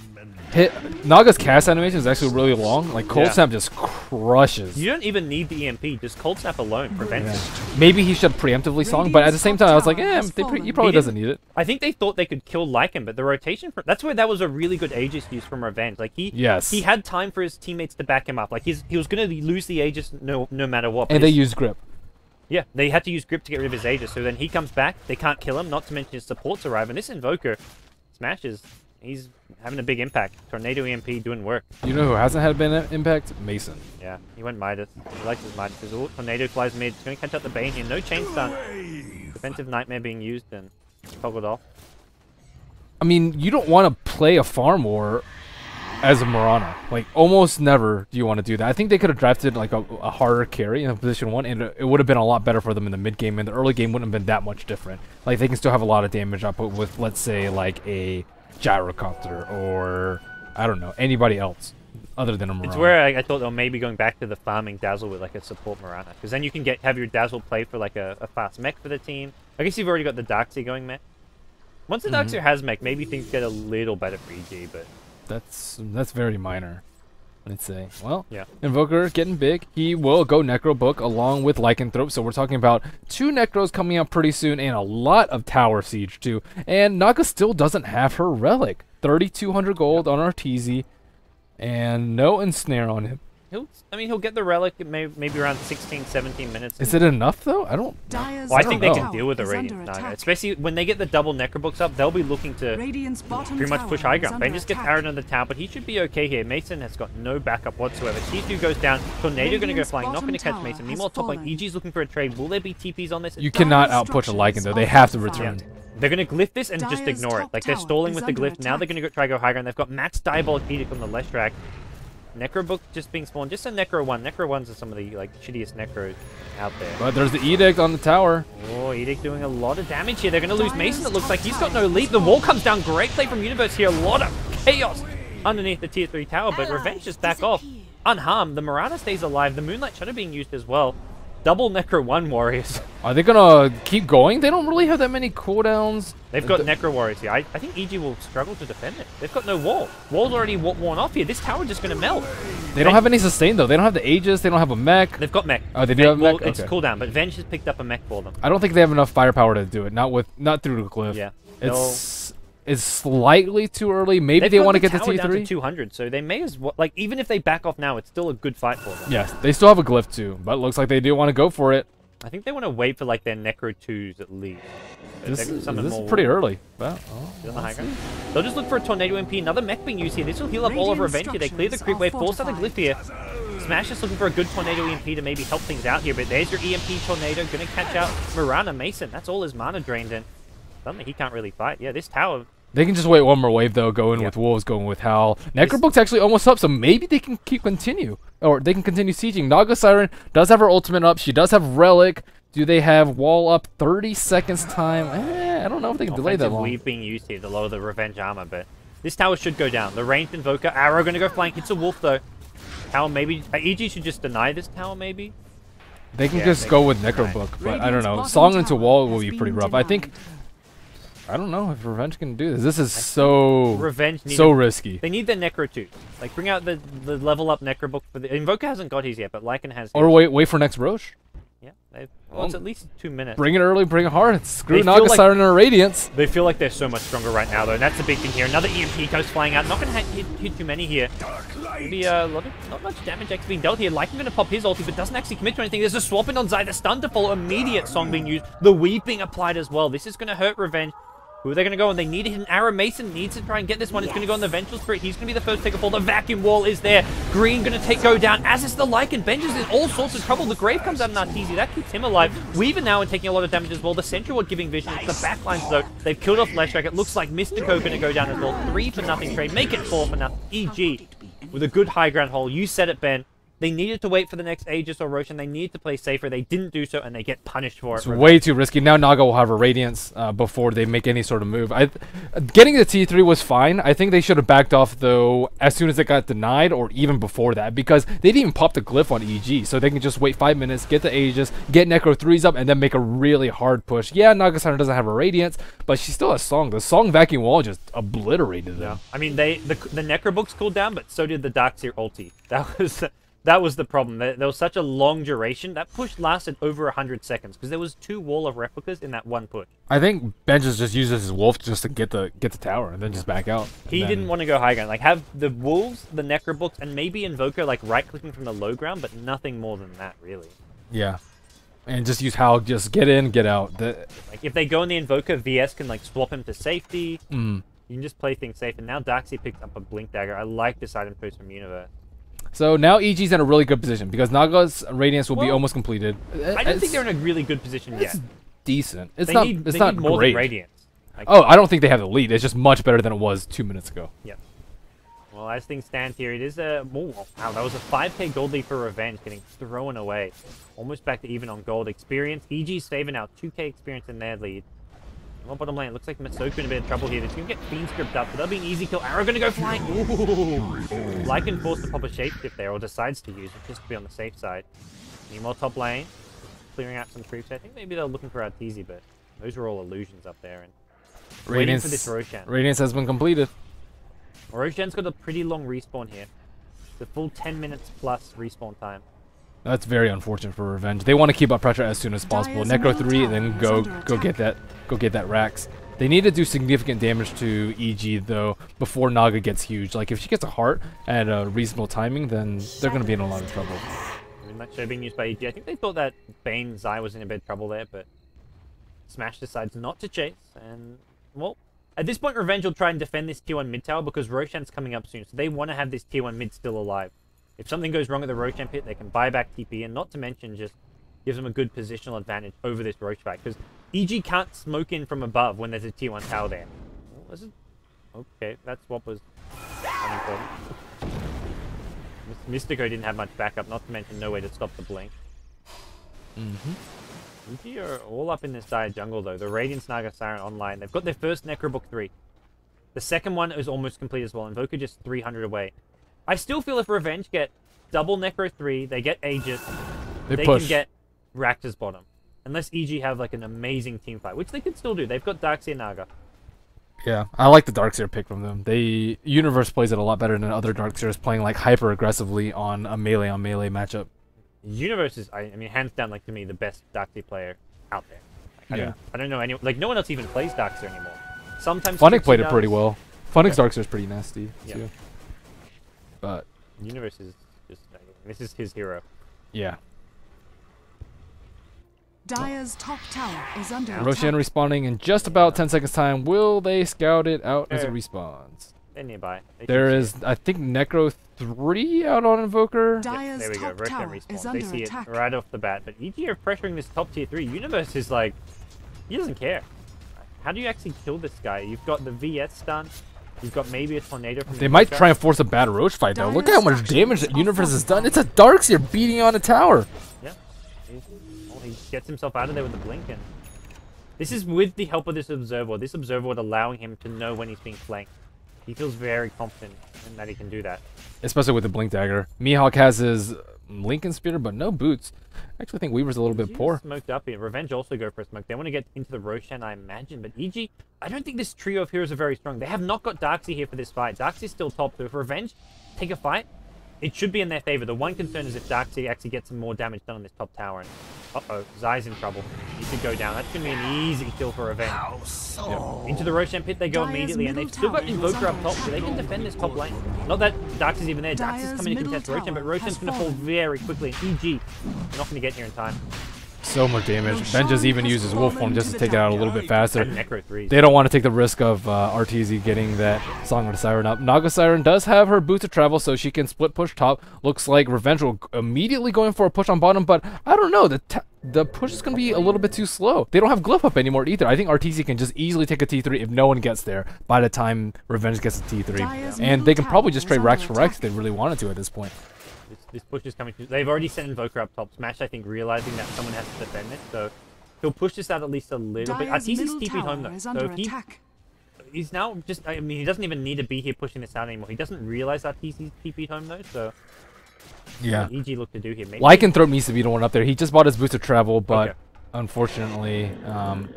Naga's cast animation is actually really long. Like Cold Yeah. Snap just crushes. You don't even need the EMP. Just Cold Snap alone prevents Yeah. it. Maybe he should preemptively song, but at the same time, I was like, Radiant's top tower he has probably fallen. doesn't need it. I think they thought they could kill Lycan, but the rotation... That's where that was a really good Aegis use from Revenge. Like, Yes. he had time for his teammates to back him up. Like, he was going to lose the Aegis no matter what. but And they his- use grip. Yeah, they had to use grip to get rid of his Aegis, so then he comes back, they can't kill him, not to mention his supports arrive, and this Invoker smashes. He's having a big impact. Tornado EMP doing work. You know who hasn't had an impact? Mason. Yeah, he went Midas. He likes his Midas. His Tornado flies mid, he's going to catch up the Bane here. No chain stun. Defensive Nightmare being used and toggled off. I mean, you don't want to play a farm war as a Mirana. Like, almost never do you want to do that. I think they could have drafted, like, a harder carry in position 1, and it would have been a lot better for them in the mid-game, and the early game wouldn't have been that much different. Like, they can still have a lot of damage output with, let's say, like, a Gyrocopter, or, I don't know, anybody else other than a Mirana. It's where I thought they were maybe going back to the farming Dazzle with, like, a support Mirana. Because then you can have your Dazzle play for, like, a fast mech for the team. I guess you've already got the Darkseer going mech. Once the Darkseer has mech, maybe things get a little better for EG, but... That's very minor, I'd say. Well, Yeah. Invoker getting big. He will go Necro Book along with Lycanthrope, so we're talking about 2 Necros coming out pretty soon and a lot of Tower Siege too. And Naga still doesn't have her Relic. 3,200 gold on Arteezy, and no Ensnare on him. He'll get the Relic in maybe around 16, 17 minutes. Is it enough though? I don't. Dire's Well, I think they don't can know. deal with the is Radiant under Naga. attack. Especially when they get the double Necrobooks up, they'll be looking to Radiant's bottom pretty much tower push high is ground. under Ben just gets attack. arrowed on the tower, but he should be okay here. Mason has got no backup whatsoever. T2 goes down. Tornado going to go Radiant's flying, not going to bottom catch Mason. tower Meanwhile, has top lane, fallen. EG's looking for a trade. Will there be TPs on this? You cannot Dire's outpush a Lycan structures though. They are have to fortified. return. They're going to glyph this and just Dire's ignore it. top Like, they're tower stalling is with the under glyph. Now they're attack. going to try to go high ground. They've got Matt's Diabolic Edict on the left track. Necrobook just being spawned. Just a Necro 1. Necro 1s are some of the, like, shittiest Necros out there. But there's the Edict on the tower. Oh, Edict doing a lot of damage here. They're going to lose Mason. It looks like he's got no lead. The wall comes down. Great play from Universe here. A lot of chaos underneath the tier 3 tower, but Revenge just back off. Unharmed. The Mirana stays alive. The Moonlight Shadow being used as well. Double Necro 1 warriors. Are they gonna keep going? They don't really have that many cooldowns. They've got Necro warriors here. I think EG will struggle to defend it. They've got no wall. Wall's already worn off here. This tower just going to melt. They don't have any sustain though. They don't have the Aegis. They don't have a mech. They've got mech. Oh, they do have mech? Well, it's Okay. cooldown, but Venge has picked up a mech for them. I don't think they have enough firepower to do it. Not through the cliff. Yeah. It's slightly too early. Maybe they want to get the tower down to T3. 200, so they may as well, like, even if they back off now, it's still a good fight for them. Yes, they still have a glyph too, but it looks like they do want to go for it. I think they want to wait for, like, their Necro 2s at least. This They're is summon more pretty wall. early. Well, On the high ground. They'll just look for a Tornado MP. Another mech being used here. This will heal up all of Radiant Revenge here. They clear the creep wave, force out the glyph here. Smash is looking for a good Tornado EMP to maybe help things out here, but there's your EMP Tornado. Gonna catch out Mirana Mason. That's all his mana drained in. Suddenly he can't really fight. Yeah, this tower... they can just wait one more wave though, go in with Wolves, going with Howl. Necrobook's actually almost up, so maybe they can continue. Or they can continue sieging. Naga Siren does have her ultimate up. She does have Relic. Do they have wall up 30 seconds time? I don't know if they can delay that Offensive long. weave being used here to lower the Revenge armor, but this tower should go down. The ranged Invoker, Arrow gonna go flank. It's a Wolf though. Tower maybe... EG should just deny this tower maybe. They can Yeah, just they go can with deny. Necrobook, but I don't Radiant's know. bottom Song into tower wall will has be been pretty rough. I think... denied. I don't know if Revenge can do this. This is so Revenge need so a- risky. They need their Necro 2. Like, bring out the level up Necrobook for the... Invoker hasn't got his yet, but Lycan has his. Or wait for next Roche. Yeah, well, it's at least 2 minutes. Bring it early, bring it hard. Screw They feel Naga like- Siren and Radiance. They feel like they're so much stronger right now, though, and that's the big thing here. Another EMP goes flying out. Not going to hit too many here. Maybe not much damage actually being dealt here. Lycan going to pop his ulti, but doesn't actually commit to anything. There's a swap in on Zai. The stun to follow. Immediate song being used. The weave being applied as well. This is going to hurt Revenge. Who are they going to go on? They need a hidden arrow. Mason needs to try and get this one. It's going to go on the Vengeful Spirit. He's going to be the first to take a fall. The vacuum wall is there. Green going to go down, as is the Lycan. Benj is in all sorts of trouble. The Grave comes out in Arteezy. That keeps him alive. Weaver now and taking a lot of damage as well. The Sentry Ward giving vision. It's the backlines, though. They've killed off Leshrac. It looks like Mystico going to go down as well. 3 for nothing trade. Make it 4 for nothing. EG with a good high ground hole. You said it, Ben. They needed to wait for the next Aegis or Roshan. They needed to play safer. They didn't do so, and they get punished for it. It's way too risky. Now Naga will have a Radiance before they make any sort of move. Getting the T3 was fine. I think they should have backed off, though, as soon as it got denied, or even before that, because they didn't even pop the glyph on EG, so they can just wait 5 minutes, get the Aegis, get Necro 3s up, and then make a really hard push. Yeah, Naga Siren doesn't have a Radiance, but she still has Song. The Song vacuum wall just obliterated them. I mean, the Necrobooks cooled down, but so did the Darkseer ulti. That was the problem. There was such a long duration. That push lasted over 100 seconds because there was 2 wall of replicas in that one push. I think Benji just uses his wolf just to get the tower and then just back out. He didn't want to go high ground. Like, have the wolves, the Necrobooks, and maybe Invoker like right-clicking from the low ground, but nothing more than that, really. Yeah. And just use Howl, just get in, get out. Like, if they go in the Invoker, VS can like swap him to safety. Mm. You can just play things safe. And now Darkseer picks up a Blink Dagger. I like this item post from Universe. So now EG's in a really good position because Naga's Radiance will be almost completed. I don't think they're in a really good position yet. It's decent. It's They not. need, It's they not need more great. than Radiance. Like, Oh, I don't think they have the lead. It's just much better than it was 2 minutes ago. yeah. Well, as things stand here, it is a... Oh, wow, that was a 5k gold lead for Revenge getting thrown away. Almost back to even on gold. Experience. EG's saving now 2k experience in their lead. Well, bottom lane, looks like Masoku in a bit of trouble here. They're going to get Fiend script up, but that'll be an easy kill. Arrow going to go flying. Ooh. Lycan forced to pop a shapeshift there, or decides to use it just to be on the safe side. Need more top lane. Clearing out some creeps. I think maybe they're looking for Arteezy, but those are all illusions up there. And waiting for this Roshan. Radiance has been completed. Roshan's got a pretty long respawn here. The full 10 minutes plus respawn time. That's very unfortunate for Revenge. They want to keep up pressure as soon as possible. Dire's Necro middle 3, tower then is go under get attack. that Rax. They need to do significant damage to EG though before Naga gets huge. Like if she gets a heart at a reasonable timing, then they're going to be in a lot of trouble. I mean, that show being used by EG. I think they thought that Bane Zai was in a bit of trouble there, but Smash decides not to chase. And, well, at this point, Revenge will try and defend this tier 1 mid tower because Roshan's coming up soon. So they want to have this tier 1 mid still alive. If something goes wrong at the Roshan pit, they can buy back TP, and not to mention just gives them a good positional advantage over this Roche fight. Because EG can't smoke in from above when there's a tier 1 tower there. Was it? Okay, that swap was unimportant. Mystico didn't have much backup, not to mention no way to stop the blink. EG are all up in this dire jungle though. The Radiance Naga Siren online. They've got their first Necrobook 3. The second one is almost complete as well. Invoker just 300 away. I still feel if Revenge get double Necro 3, they get Aegis, they can get Rakta's bottom. Unless EG have like an amazing team fight, which they could still do. They've got Darkseer Naga. Yeah, I like the Darkseer pick from them. Universe plays it a lot better than other Darkseers playing like hyper aggressively on a melee on melee matchup. Universe is, I mean, hands down, like to me, the best Darkseer player out there. Like, I don't know anyone. Like no one else even plays Darkseer anymore. Sometimes Funnick played it pretty well. Funnick's Darkseer is pretty nasty too. But Universe is just this is his hero. Yeah. Dire's top tower is under attack. Roshan respawning in just about 10 seconds time. Will they scout it out as it respawns? They're nearby. There is, I think, Necro 3 out on Invoker. Dire's there we go. top Roshan tower is respawn. under They see attack. it right off the bat. But EG are pressuring this top tier 3. Universe is like, he doesn't care. How do you actually kill this guy? You've got the VS stun. You've got maybe a tornado from They might try and force a bad Roach fight though. Look at how much damage that Universe has done. It's a Darkseer beating on a tower. Yeah. He gets himself out of there with the blink, and this is with the help of this observer. This observer would allowing him to know when he's being flanked. He feels very confident in that he can do that. Especially with the Blink Dagger. Mihawk has his Lincoln Spear, but no boots. I actually think Weaver's a little bit poor. Smoked up here. Revenge also go for a smoke. They want to get into the Roshan, I imagine, but EG, I don't think this trio of heroes are very strong. They have not got Darkseer here for this fight. Darkseer's still top, so if Revenge take a fight, it should be in their favor. The one concern is if Darkseer actually gets some more damage done on this top tower. And uh-oh, Zai's in trouble. He should go down. That's going to be an easy kill for Revenge. Into the Roshan pit they go immediately, and they've still got Invoker up top, so they can defend this top lane. Not that Darkseer's even there. Darkseer's coming to contest Roshan, but Roshan's going to fall very quickly. And EG, they're not going to get here in time. So much damage. Vengeance even uses Wolf Form just to take it out a little bit faster. Necro 3s. They don't want to take the risk of RTZ getting that Song of the Siren up. Naga Siren does have her boots of travel, so she can split push top. Looks like Revenge will immediately going for a push on bottom, but I don't know. The push is going to be a little bit too slow. They don't have Glyph up anymore either. I think RTZ can just easily take a T3 if no one gets there by the time Revenge gets a T3. And they can probably just trade Rex for Rex if they really wanted to at this point. This push is coming through. They've already sent Invoker up top. Smash, I think, realizing that someone has to defend it, so he'll push this out at least a little bit. RTZ's TP'd home though, so if he's now just, I mean, he doesn't even need to be here pushing this out anymore. He doesn't realize RTZ's TP'd home though, so yeah. What EG look to do here. Maybe Lycanthrope needs to be the one up there. He just bought his boots of travel, but unfortunately,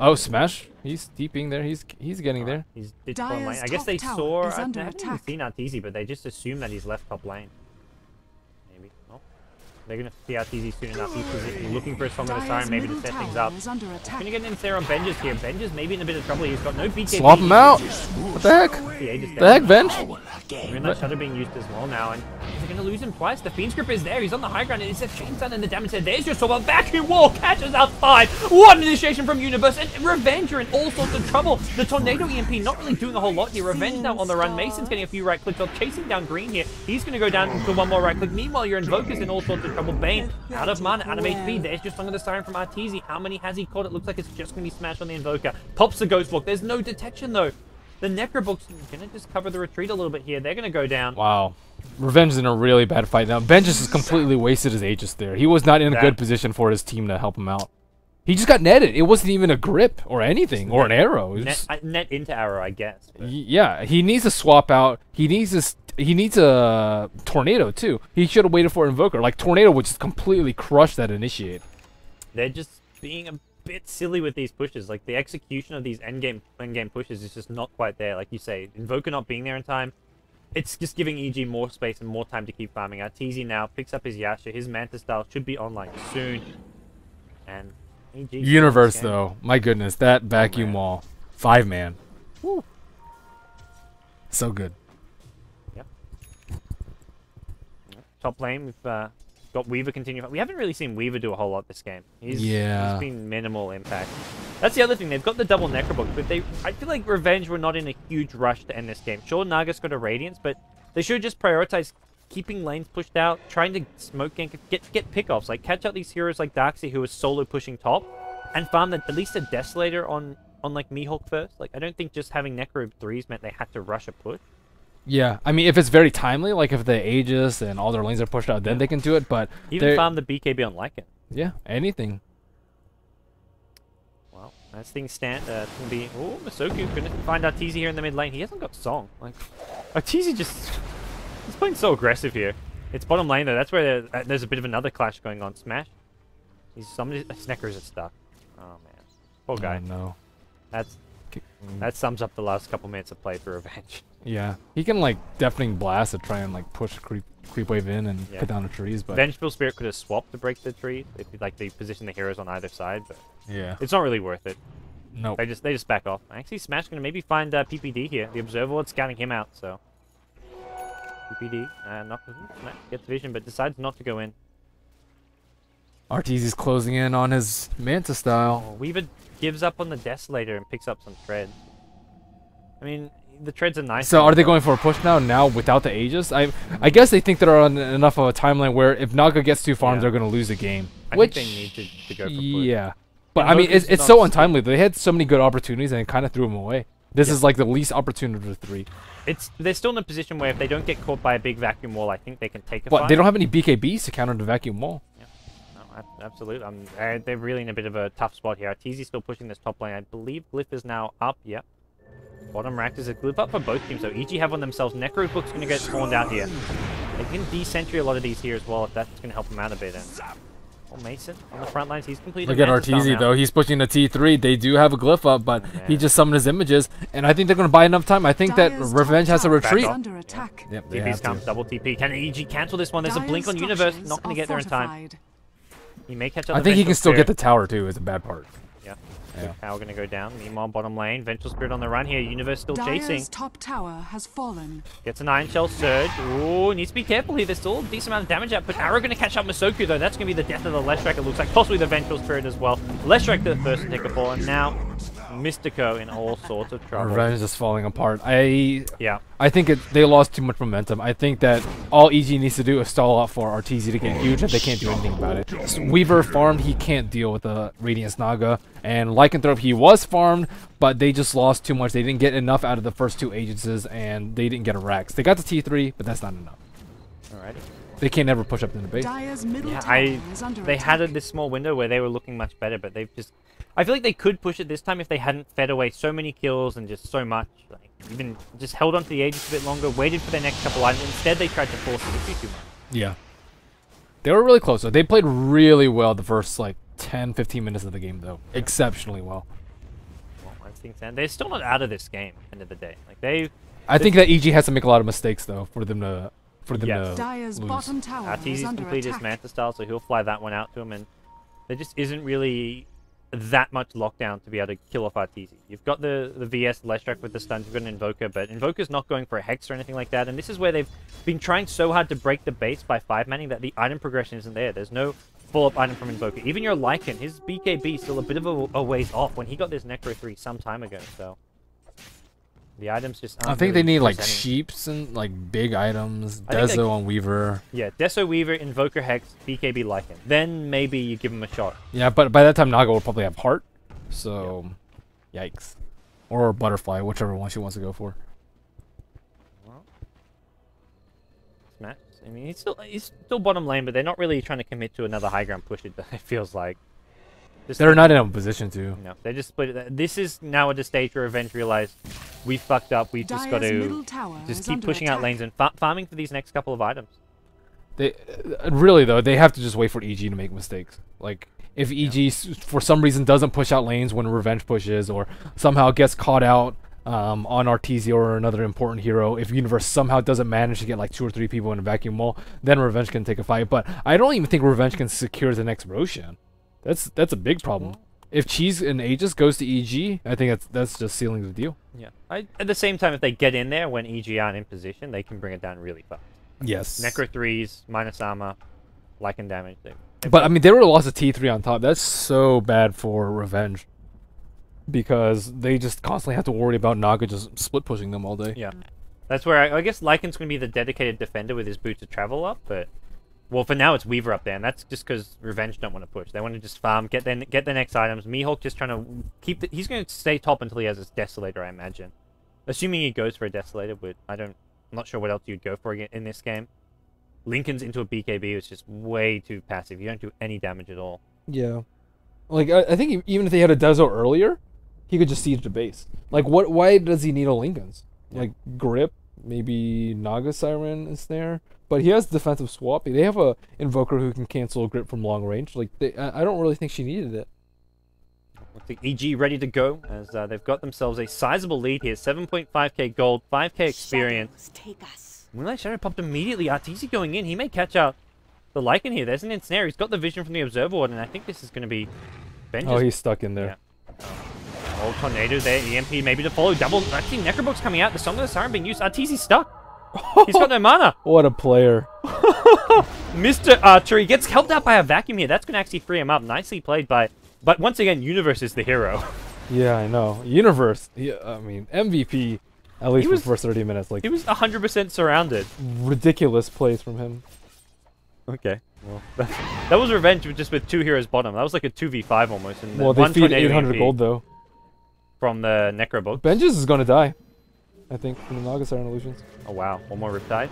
oh, Smash, he's TPing there. He's getting there. He's bottom lane. I guess they saw. I haven't even seen RTZ, but they just assume that he's left top lane. They're going to see RTZ soon enough. He's positioning, looking for a Song of the Siren, maybe to set things up. He's going to get in there on Vengeance here. Vengeance maybe in a bit of trouble. He's got no BKB. Swap him out. What the heck? The heck, Venge? That Shadow being used as well now, and they're going to lose him twice. The Fiend's Grip is there. He's on the high ground, and it's a Chain Stun and the damage there. There's your sword. Vacuum Wall catches out 5. One initiation from Universe, and Revenge are in all sorts of trouble. The Tornado EMP not really doing a whole lot here. Revenge now on the run. Mason's getting a few right clicks off, chasing down Green here. He's going to go down to one more right click. Meanwhile, your Invoker's in all sorts of trouble. Bane out of mana, out of HP. There's just Song of the Siren from RTZ. How many has he caught? It looks like it's just going to be smashed on the Invoker. Pops the Ghost Block. There's no detection though. The Necrobook's going to just cover the retreat a little bit here. They're going to go down. Wow. Revenge is in a really bad fight now. Vengeance has completely wasted his Aegis there. He was not in a good position for his team to help him out. He just got netted. It wasn't even a grip or anything or an arrow. Net into arrow, I guess. Yeah, he needs to swap out. He needs a Tornado too. He should have waited for Invoker. Like Tornado would just completely crush that initiate. They're just being a bit silly with these pushes. Like the execution of these endgame pushes is just not quite there. Like you say, Invoker not being there in time, it's just giving EG more space and more time to keep farming. RTZ now picks up his Yasha. His Manta style should be online soon. And EG Universe though, my goodness, that vacuum wall, 5-man. Woo. So good. Yep. Top lane, we've got Weaver continue. We haven't really seen Weaver do a whole lot this game. He's been minimal impact. That's the other thing. They've got the double Necrobook, but I feel like Revenge were not in a huge rush to end this game. Sure, Naga's got a Radiance, but they should just prioritize keeping lanes pushed out, trying to smoke gank, get pickoffs, like catch out these heroes like Darkseer who is solo pushing top. and farm at least a Desolator on like Mihawk first. Like, I don't think just having Necro 3s meant they had to rush a push. Yeah, I mean, if it's very timely, like if the Aegis and all their lanes are pushed out, then they can do it, but... Even farm the BKB on Lycan. Yeah, anything. Well, as things stand, it's going to be... Oh, Masoku going to find Arteezy here in the mid lane. He hasn't got Song. Like, Arteezy just... He's playing so aggressive here. It's bottom lane, though. That's where there's a bit of another clash going on. Smash. His Sneckers are stuck. Oh, man. Poor guy. Oh, no. That sums up the last couple minutes of play for Revenge. Yeah, he can like Deafening Blast to try and like push creep wave in and cut down the trees, but Vengeful Spirit could have swapped to break the tree if like they position the heroes on either side, but yeah, it's not really worth it. No, they just back off. Actually, Smash gonna maybe find PPD here. The Observer Lord's scouting him out, so PPD gets vision, but decides not to go in. Arteezy's closing in on his Manta style. Oh, Weaver gives up on the Desolator and picks up some treads. I mean, the treads are nice. So are they going for a push now without the Aegis? I guess they think they're on enough of a timeline where if Naga gets too farmed, they're going to lose the game. I think they need to go for push. Yeah. But I mean, it's so untimely. They had so many good opportunities and it kind of threw them away. This is like the least opportunity of the three. They're still in a position where if they don't get caught by a big vacuum wall, I think they can take a fight. They don't have any BKBs to counter the vacuum wall. Yeah. No, absolutely. They're really in a bit of a tough spot here. Arteezy's still pushing this top lane. I believe Glyph is now up. Yep. Bottom racked is a Glyph up for both teams, so EG have on themselves. Necrobook's going to get spawned out here. They can de-sentry a lot of these here as well if that's going to help them out a bit. And Mason on the front lines, he's completed. Look at Arteezy though, he's pushing the T3. They do have a Glyph up, but he just summoned his images, and I think they're going to buy enough time. I think that Revenge has to retreat. Under attack. Yep, TP's come, double TP. Can EG cancel this one? There's a blink on Universe, not going to get there in time. He may catch up. I think he can still get the tower too, is a bad part. Yeah. Tower gonna go down. Meanwhile, bottom lane, Vengeful Spirit on the run here. Universe still chasing. Top tower has fallen. Gets an Iron Shell surge. Ooh, needs to be careful here. There's still a decent amount of damage out. But Arrow gonna catch up Masoku though. That's gonna be the death of the Leshrac. It looks like possibly the Vengeful Spirit as well. Leshrac the first to take a fall, and now Mystico in all sorts of trouble. Revenge is falling apart. I think they lost too much momentum. I think that all EG needs to do is stall out for Arteezy to get huge, and they can't do anything about it. So Weaver farmed, he can't deal with the Radiance Naga, and Lycanthrope, he was farmed, but they just lost too much. They didn't get enough out of the first two agencies, and they didn't get a Rax. They got the T3, but that's not enough. Alrighty. They can't ever push up in the base. They had this small window where they were looking much better, but they've just... I feel like they could push it this time if they hadn't fed away so many kills and just so much. Like, even just held on to the Aegis a bit longer, waited for their next couple items. Instead, they tried to force it too much. Yeah. They were really close, though. They played really well the first, like, 10, 15 minutes of the game, though. Yeah. Exceptionally well. Well, I think they're still not out of this game, end of the day. Like, I think that EG has to make a lot of mistakes, though, for them to... Dyer's bottom tower Arteezy's completed his Manta style, so he'll fly that one out to him, and there just isn't really that much lockdown to be able to kill off Arteezy. You've got the VS Leshrac with the stuns, you've got an Invoker, but Invoker's not going for a Hex or anything like that, and this is where they've been trying so hard to break the base by 5-manning that the item progression isn't there. There's no follow-up item from Invoker. Even your Lycan, his BKB is still a bit of a ways off when he got this Necro 3 some time ago, so... The items just aren't I think really they need like sheeps and like big items. Deso on Weaver. Yeah, Deso, Weaver, Invoker, Hex, BKB, Lycan. Then maybe you give him a shot. Yeah, but by that time Naga will probably have Heart. So, yikes. Or Butterfly, whichever one she wants to go for. Well, Smash. I mean, he's still bottom lane, but they're not really trying to commit to another high ground push. It feels like. They're not in a position to. No, they just split it. This is now at the stage where Revenge realized we fucked up. We've just got to just keep pushing out lanes and farming for these next couple of items. They really though they have to just wait for EG to make mistakes. Like if EG for some reason doesn't push out lanes when Revenge pushes, or somehow gets caught out on Arteezy or another important hero, if Universe somehow doesn't manage to get like 2 or 3 people in a vacuum wall, then Revenge can take a fight. But I don't even think Revenge can secure the next Roshan. That's a big problem. If Cheese and Aegis goes to EG, I think that's just sealing the deal. Yeah. At the same time, if they get in there when EG aren't in position, they can bring it down really fast. Yes. Necro 3s, minus armor, Lycan damage. But I mean, they would have lost a T3 on top. That's so bad for Revenge. Because they just constantly have to worry about Naga just split pushing them all day. Yeah. That's where I guess Lycan's going to be the dedicated defender with his boots of travel up, but Well, for now it's Weaver up there, and that's just because Revenge don't want to push. They want to just farm, get their next items. Mihawk just trying to keep the... He's going to stay top until he has his Desolator, I imagine. Assuming he goes for a Desolator, but I'm not sure what else you'd go for in this game. Lincoln's into a BKB is just way too passive. You don't do any damage at all. Yeah. Like, I think even if they had a Dezo earlier, he could just siege the base. Like, why does he need a Lincoln's? Yeah. Like, Grip, maybe Naga Siren is there. But he has defensive swap. They have a Invoker who can cancel a Grip from long range. Like, I don't really think she needed it. With the EG ready to go, as they've got themselves a sizable lead here. 7.5k gold, 5k experience. Take us. Moonlight Shadow popped immediately. Arteezy going in. He may catch out the Lycan here. There's an ensnare. He's got the vision from the Observer Ward, and I think this is going to be... Oh, he's stuck in there. Yeah. Old Tornado there. EMP maybe to follow. Double... Actually, Necrobook's coming out. The Song of the Siren being used. Arteezy's stuck. He's got no mana. What a player. Mr. Archery gets helped out by a vacuum here. That's going to actually free him up. Nicely played by... But once again, Universe is the hero. Yeah, I know. Universe. I mean, MVP, at least for the first 30 minutes. Like, he was 100% surrounded. Ridiculous plays from him. Okay. Well, that was Revenge just with 2 heroes bottom. That was like a 2v5 almost. And well, they feed 800 gold, though. From the Necrobook. Benjis is going to die, I think, from the Naga Siren Illusions. Oh, wow. One more Riptide.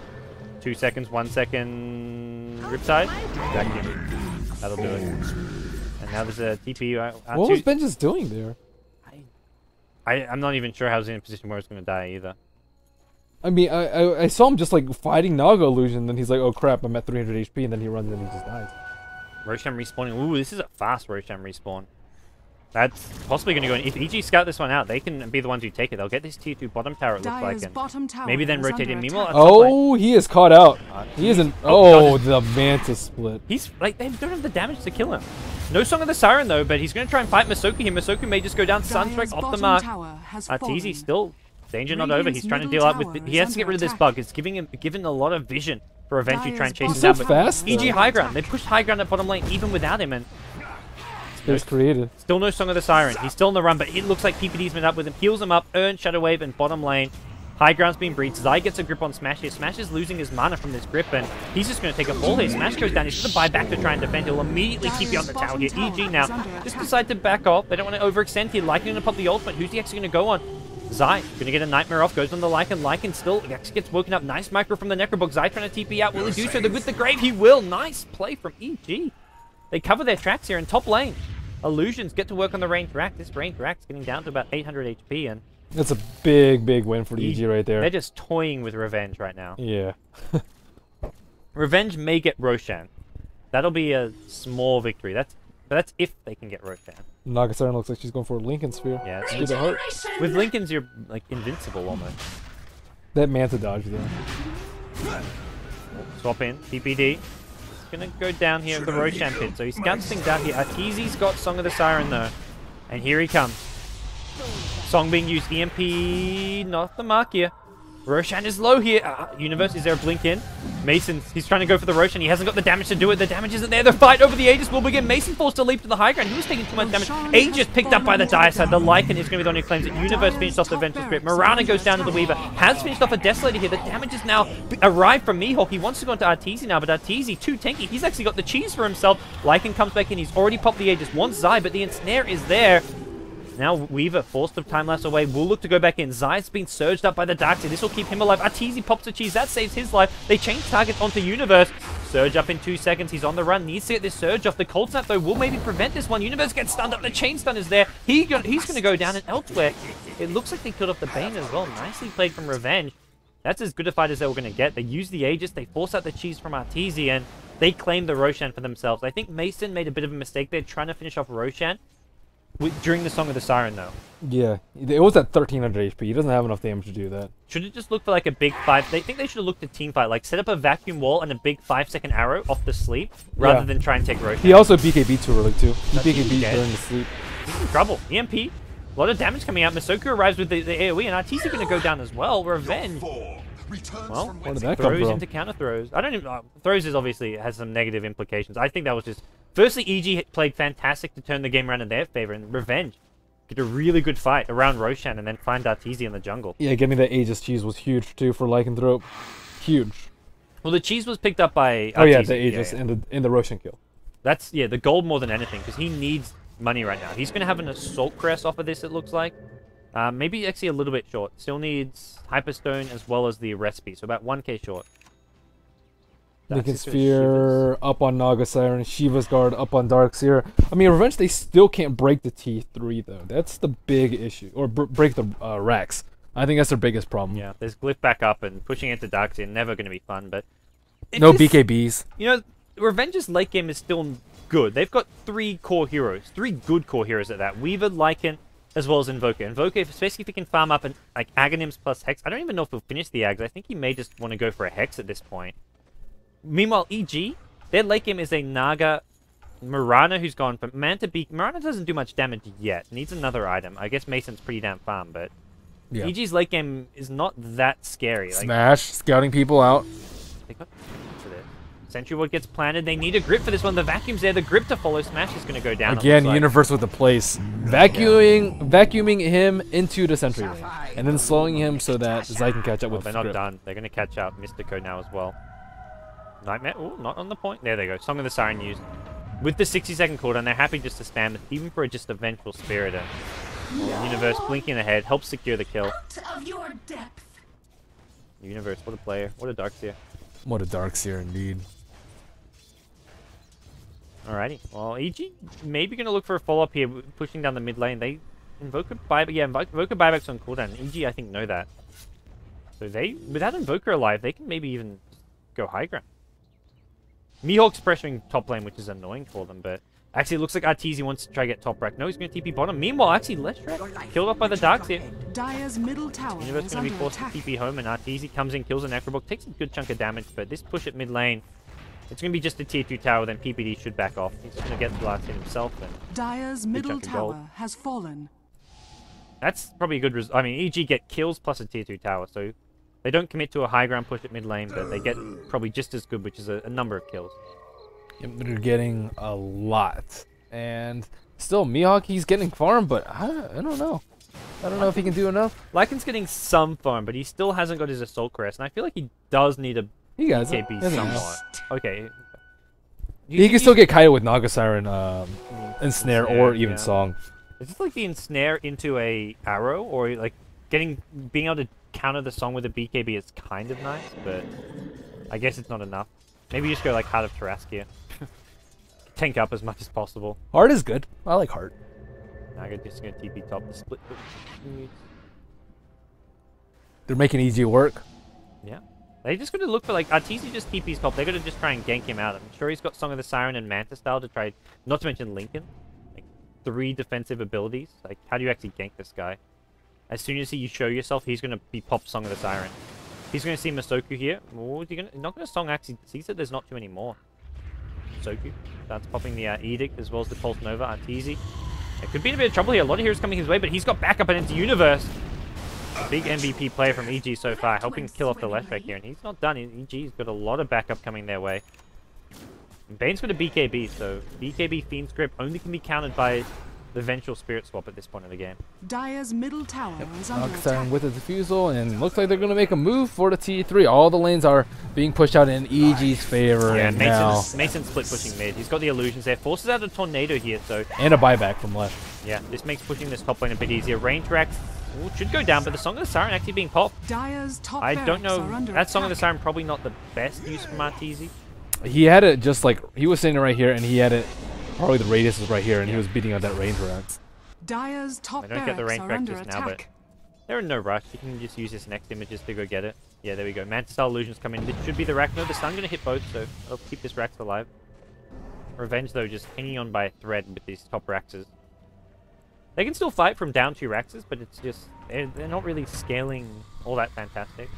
2 seconds, 1 second Riptide. Vacuum. That'll do it. And now there's a TP. What was Benjis doing there? I'm not even sure how he's in a position where he's going to die either. I mean, I saw him just like fighting Naga Illusion, then he's like, oh crap, I'm at 300 HP, and then he runs in and he just dies. Roshan respawning. Ooh, this is a fast Roshan respawn. That's possibly going to go in. If EG scout this one out, they can be the ones who take it. They'll get this tier 2 bottom tower, it looks like. And maybe then rotate in. Meanwhile, oh, he is caught out. He isn't. Oh, the Manta split. He's like, they don't have the damage to kill him. No Song of the Siren though, but he's going to try and fight Masoku here. Masoku may just go down Sunstrike off the mark. Arteezy still danger not over. He's trying to deal out with. He has to get rid of this bug. It's giving a lot of vision for Revenge to try and chase him down. So fast. EG high ground. They pushed high ground at bottom lane even without him, and space created. Still no Song of the Siren. He's still on the run, but it looks like PPD's been up with him. Heals him up. Earn Shadow Wave and bottom lane. High ground's being breached. Zai gets a grip on Smash here. Smash is losing his mana from this grip, and he's just going to take a fall here. Smash goes down. He's going to buy back to try and defend. He'll immediately keep you on the tower here. EG now just decide to back off. They don't want to overextend here. Lycan going to pop the ultimate. Who's he actually going to go on? Zai going to get a Nightmare off. Goes on the Lycan. Lycan still actually gets woken up. Nice micro from the Necrobook. Zai trying to TP out. Will he do so? With the Grave, he will. Nice play from EG. They cover their tracks here in top lane. Illusions get to work on the ranged rack. This ranged rack's getting down to about 800 HP, and that's a big win for EG right there. They're just toying with Revenge right now. Yeah. Revenge may get Roshan. That'll be a small victory. That's if they can get Roshan. Naga Siren looks like she's going for a Lincoln Sphere. Yeah, the heart. With Lincolns, you're like invincible almost. That Manta dodge though. Swap in. TPD. He's gonna go down here in the Roshan pit. So he scouts things out here. Arteezy's got Song of the Siren though. And here he comes. Song being used. EMP not the mark here. Roshan is low here. Universe, is there a blink in? Mason, he's trying to go for the Roshan. He hasn't got the damage to do it. The damage isn't there. The fight over the Aegis will begin. Mason forced to leap to the high ground. He was taking too much damage. Aegis picked up by the dire side. The Lycan is going to be the one who claims it. Universe finished off the Vengeful Spirit. Marana goes down to the Weaver. Has finished off a Desolator here. The damage is now arrived from Mihawk. He wants to go into Arteezy now, but Arteezy, too tanky. He's actually got the cheese for himself. Lycan comes back in. He's already popped the Aegis. Wants Zai, but the ensnare is there. Now Weaver, forced of time lapse away, will look to go back in. Zai's been surged up by the Darkseid. This will keep him alive. Arteezy pops the cheese. That saves his life. They change target onto Universe. Surge up in 2 seconds. He's on the run. Needs to get this surge off. The Cold Snap, though, will maybe prevent this one. Universe gets stunned up. The chain stun is there. He's going to go down and elsewhere. It looks like they killed off the Bane as well. Nicely played from Revenge. That's as good a fight as they were going to get. They use the Aegis. They force out the cheese from Arteezy, and they claim the Roshan for themselves. I think Mason made a bit of a mistake there trying to finish off Roshan during the Song of the Siren, though. Yeah, it was at 1300 HP. He doesn't have enough damage to do that. Should it just look for like a big 5? They think they should have looked at team fight, like set up a vacuum wall and a big 5-second arrow off the sleep, rather than try and take Roshan. He also BKB too early too. He BKB during the sleep. He's in trouble. EMP, a lot of damage coming out. Masoku arrives with the AoE, and Arteezy going to go down as well. Revenge. Well, where did that come throws from? into counter throws. I don't even. Throws is obviously has some negative implications. I think that was just. Firstly, EG played fantastic to turn the game around in their favor, and Revenge get a really good fight around Roshan and then find Arteezy in the jungle. Yeah, getting that Aegis cheese was huge too for Lycanthrope. Huge. Well, the cheese was picked up by... Oh yeah, Arteezy. the Aegis and the Roshan kill. That's, yeah, the gold more than anything, because he needs money right now. He's going to have an Assault Crest off of this, it looks like. Maybe actually a little bit short. Still needs Hyperstone as well as the recipe, so about 1k short. Lincoln Sphere up on Naga Siren, Shiva's Guard up on Darkseer. I mean, Revenge, they still can't break the T3, though. That's the big issue. Or break the racks. I think that's their biggest problem. Yeah, there's Glyph back up, and pushing into Darkseer never going to be fun, but... No BKBs. You know, Revenge's late game is still good. They've got 3 core heroes. 3 good core heroes at that. Weaver, Lycan, as well as Invoker. Invoker, especially if he can farm up like Aghanims plus Hex. I don't even know if he'll finish the Ags. I think he may just want to go for a Hex at this point. Meanwhile, EG, their late game is a Naga Mirana who's gone from Manta Beak. Mirana doesn't do much damage yet. Needs another item. I guess Mason's pretty damn farm, but yeah. EG's late game is not that scary. Like, Smash, scouting people out. They got for this. Sentry Ward gets planted. They need a grip for this one. The vacuum's there. The grip to follow. Smash is going to go down. Again, Universe with the place. Vacuuming him into the Sentry lane. And then slowing him so that Zai can catch up with they're not done. They're going to catch up Mystico now as well. Nightmare. Oh, not on the point. There they go. Song of the Siren used. With the 60-second cooldown, they're happy just to spam it, even for just a Vengeful Spirit. Universe blinking ahead helps secure the kill. Universe, what a player. What a Darkseer. What a Darkseer indeed. Alrighty. Well, EG maybe going to look for a follow-up here, pushing down the mid lane. They Invoker buyback. Yeah, Invoker buyback's on cooldown. EG, I think, know that. So they, without Invoker alive, they can maybe even go high ground. Mihawk's pressuring top lane, which is annoying for them, but actually it looks like Arteezy wants to try to get top rack. No, he's going to TP bottom. Meanwhile, actually, Leshrac killed off by the Darkseer. Dire's middle tower Universe going to be forced to TP home, and Arteezy comes in, kills a Necrobook, takes a good chunk of damage, but this push at mid lane, it's going to be just a tier 2 tower, then PPD should back off. He's going to get the last hit himself. And Dire's middle tower has fallen. That's probably a good result. I mean, EG get kills plus a tier 2 tower, so they don't commit to a high ground push at mid lane, but they get probably just as good, which is a number of kills. Yep, they're getting a lot. And still, Mihawk, he's getting farm, but I don't know. I don't know if he can do enough. Lycan's getting some farm, but he still hasn't got his Assault Crest, and I feel like he does need a BKB somewhat. Okay. He can still get Kaido with Naga Siren, Ensnare, or even Song. Is this like the Ensnare into a arrow, or like being able to counter the Song with a BKB is kind of nice, but I guess it's not enough. Maybe you just go like Heart of Tarraskia. Tank up as much as possible. Heart is good. I like Heart. Naga just gonna TP top the split. They're making easy work. Yeah. They just gotta look for like Arteezy just TP's top. They're gonna just try and gank him out. I'm sure he's got Song of the Siren and Manta style to try, not to mention Lincoln. Like 3 defensive abilities. Like how do you actually gank this guy? As soon as you show yourself, he's gonna be pop Song of the Siren. He's going to see Masoku here. Oh, not going to Song actually sees it. There's not too many more. Masoku starts popping the Edict as well as the Pulse Nova. Arteezy. It could be in a bit of trouble here. A lot of heroes coming his way, but he's got backup and into Universe. Big MVP player from EG so far, helping kill off the Leshrac here. And he's not done. EG's got a lot of backup coming their way. And Bane's got a BKB, so BKB Fiend's Grip only can be countered by the Vengeful Spirit swap at this point of the game. Dire's middle tower is under attack. With a Diffusal, and looks like they're going to make a move for the T3. All the lanes are being pushed out in EG's favor. Yeah, and Mason's split pushing mid. He's got the illusions there. Forces out a Tornado here, so... And a buyback from left. Yeah, this makes pushing this top lane a bit easier. Range racks should go down, but the Song of the Siren actually being popped. Dire's top I don't know. That Song of the attack. Siren probably not the best use from Arteezy. He had it just like... He was sitting right here, and he had it... Probably the radius was right here, and he was beating out that range rack. Dire's top I don't get the range are rack under just attack. now, but they're in no rush. You can just use this next images to go get it. Yeah, there we go. Manta-style illusions come in. This should be the rack. No, the stun going to hit both, so I'll keep this Rax alive. Revenge, though, just hanging on by a thread with these top Raxes. They can still fight from down 2 Raxes, but it's just... They're not really scaling all that fantastic.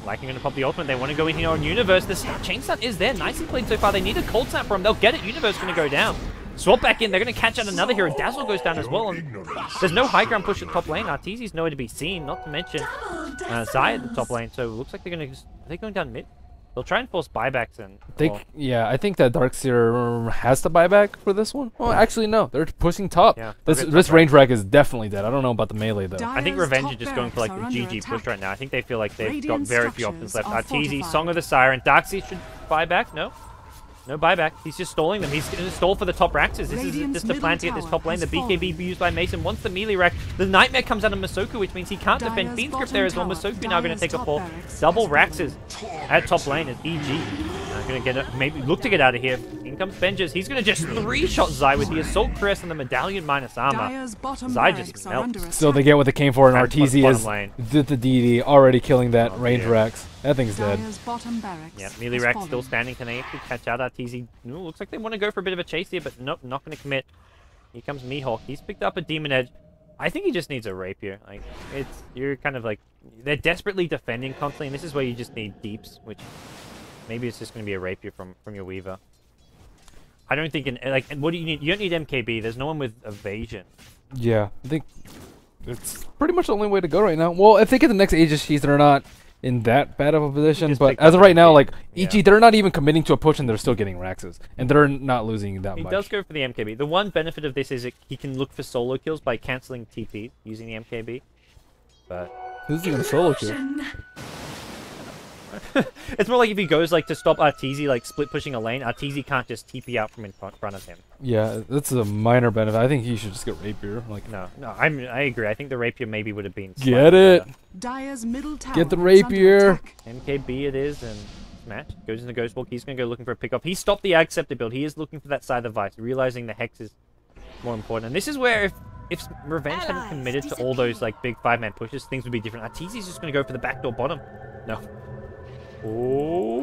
Lycan going to pop the ultimate. They want to go in here on Universe. The chain stun is there. Nicely played so far. They need a cold snap from him. They'll get it. Universe going to go down. Swap back in. They're going to catch out another hero. Dazzle goes down as well. And there's no high ground push at top lane. Arteezy's nowhere to be seen. Not to mention Zai at the top lane. So it looks like they're going to... Are they going down mid? They'll try and force buybacks in. Yeah, I think that Darkseer has to buy back for this one. Well, actually, no. They're pushing top. Yeah, this range rack is definitely dead. I don't know about the melee, though. I think Revenge are just going for like the GG push right now. I think they feel like they've got very few options left. Arteezy, Song of the Siren. Darkseer should buy back. No. No buyback. He's just stalling them. He's going to stall for the top Raxes. This is just a plan to get this top lane. The BKB used by Mason wants the melee rack. The Nightmare comes out of Masoku, which means he can't defend Fiend Script there as well. Masoku now going to take a fall. Double Raxes at top lane as EG. Going to get maybe look to get out of here. In comes Benjes. He's going to just 3-shot Zai with the Assault Crest and the Medallion minus armor. Zai just melts. So they get what they came for, and Arteezy did the DD, already killing that range Rax. That thing's dead. Yeah, melee Rax still standing. Can they actually catch out Arteezy? Ooh, looks like they want to go for a bit of a chase here, but nope, not going to commit. Here comes Mihawk. He's picked up a Demon Edge. I think he just needs a Rapier. Like, you're kind of like, they're desperately defending constantly, and this is where you just need deeps, which maybe it's just going to be a Rapier from your Weaver. I don't think, what do you need? You don't need MKB. There's no one with Evasion. Yeah, I think it's pretty much the only way to go right now. Well, if they get the next Aegis Chiefs, they're not in that bad of a position, but as of right now, like, EG, they're not even committing to a push, and they're still getting Raxes, and they're not losing that much. He does go for the MKB. The one benefit of this is he can look for solo kills by cancelling TP using the MKB, but... Who's he gonna solo kill? It's more like if he goes like to stop Arteezy like split pushing a lane, Arteezy can't just TP out from in front of him. Yeah, that's a minor benefit. I think he should just get Rapier. Like no, I agree. I think the Rapier maybe would have been. Get it. Dire's middle tower get the Rapier. MKB it is, and Smash goes into Ghost Walk. He's gonna go looking for a pickoff. He stopped the Acceptor build. He is looking for that side of Vice, realizing the Hex is more important. And this is where if Revenge hadn't committed to all those like big 5-man pushes, things would be different. Arteezy's just gonna go for the backdoor bottom. No. Oh,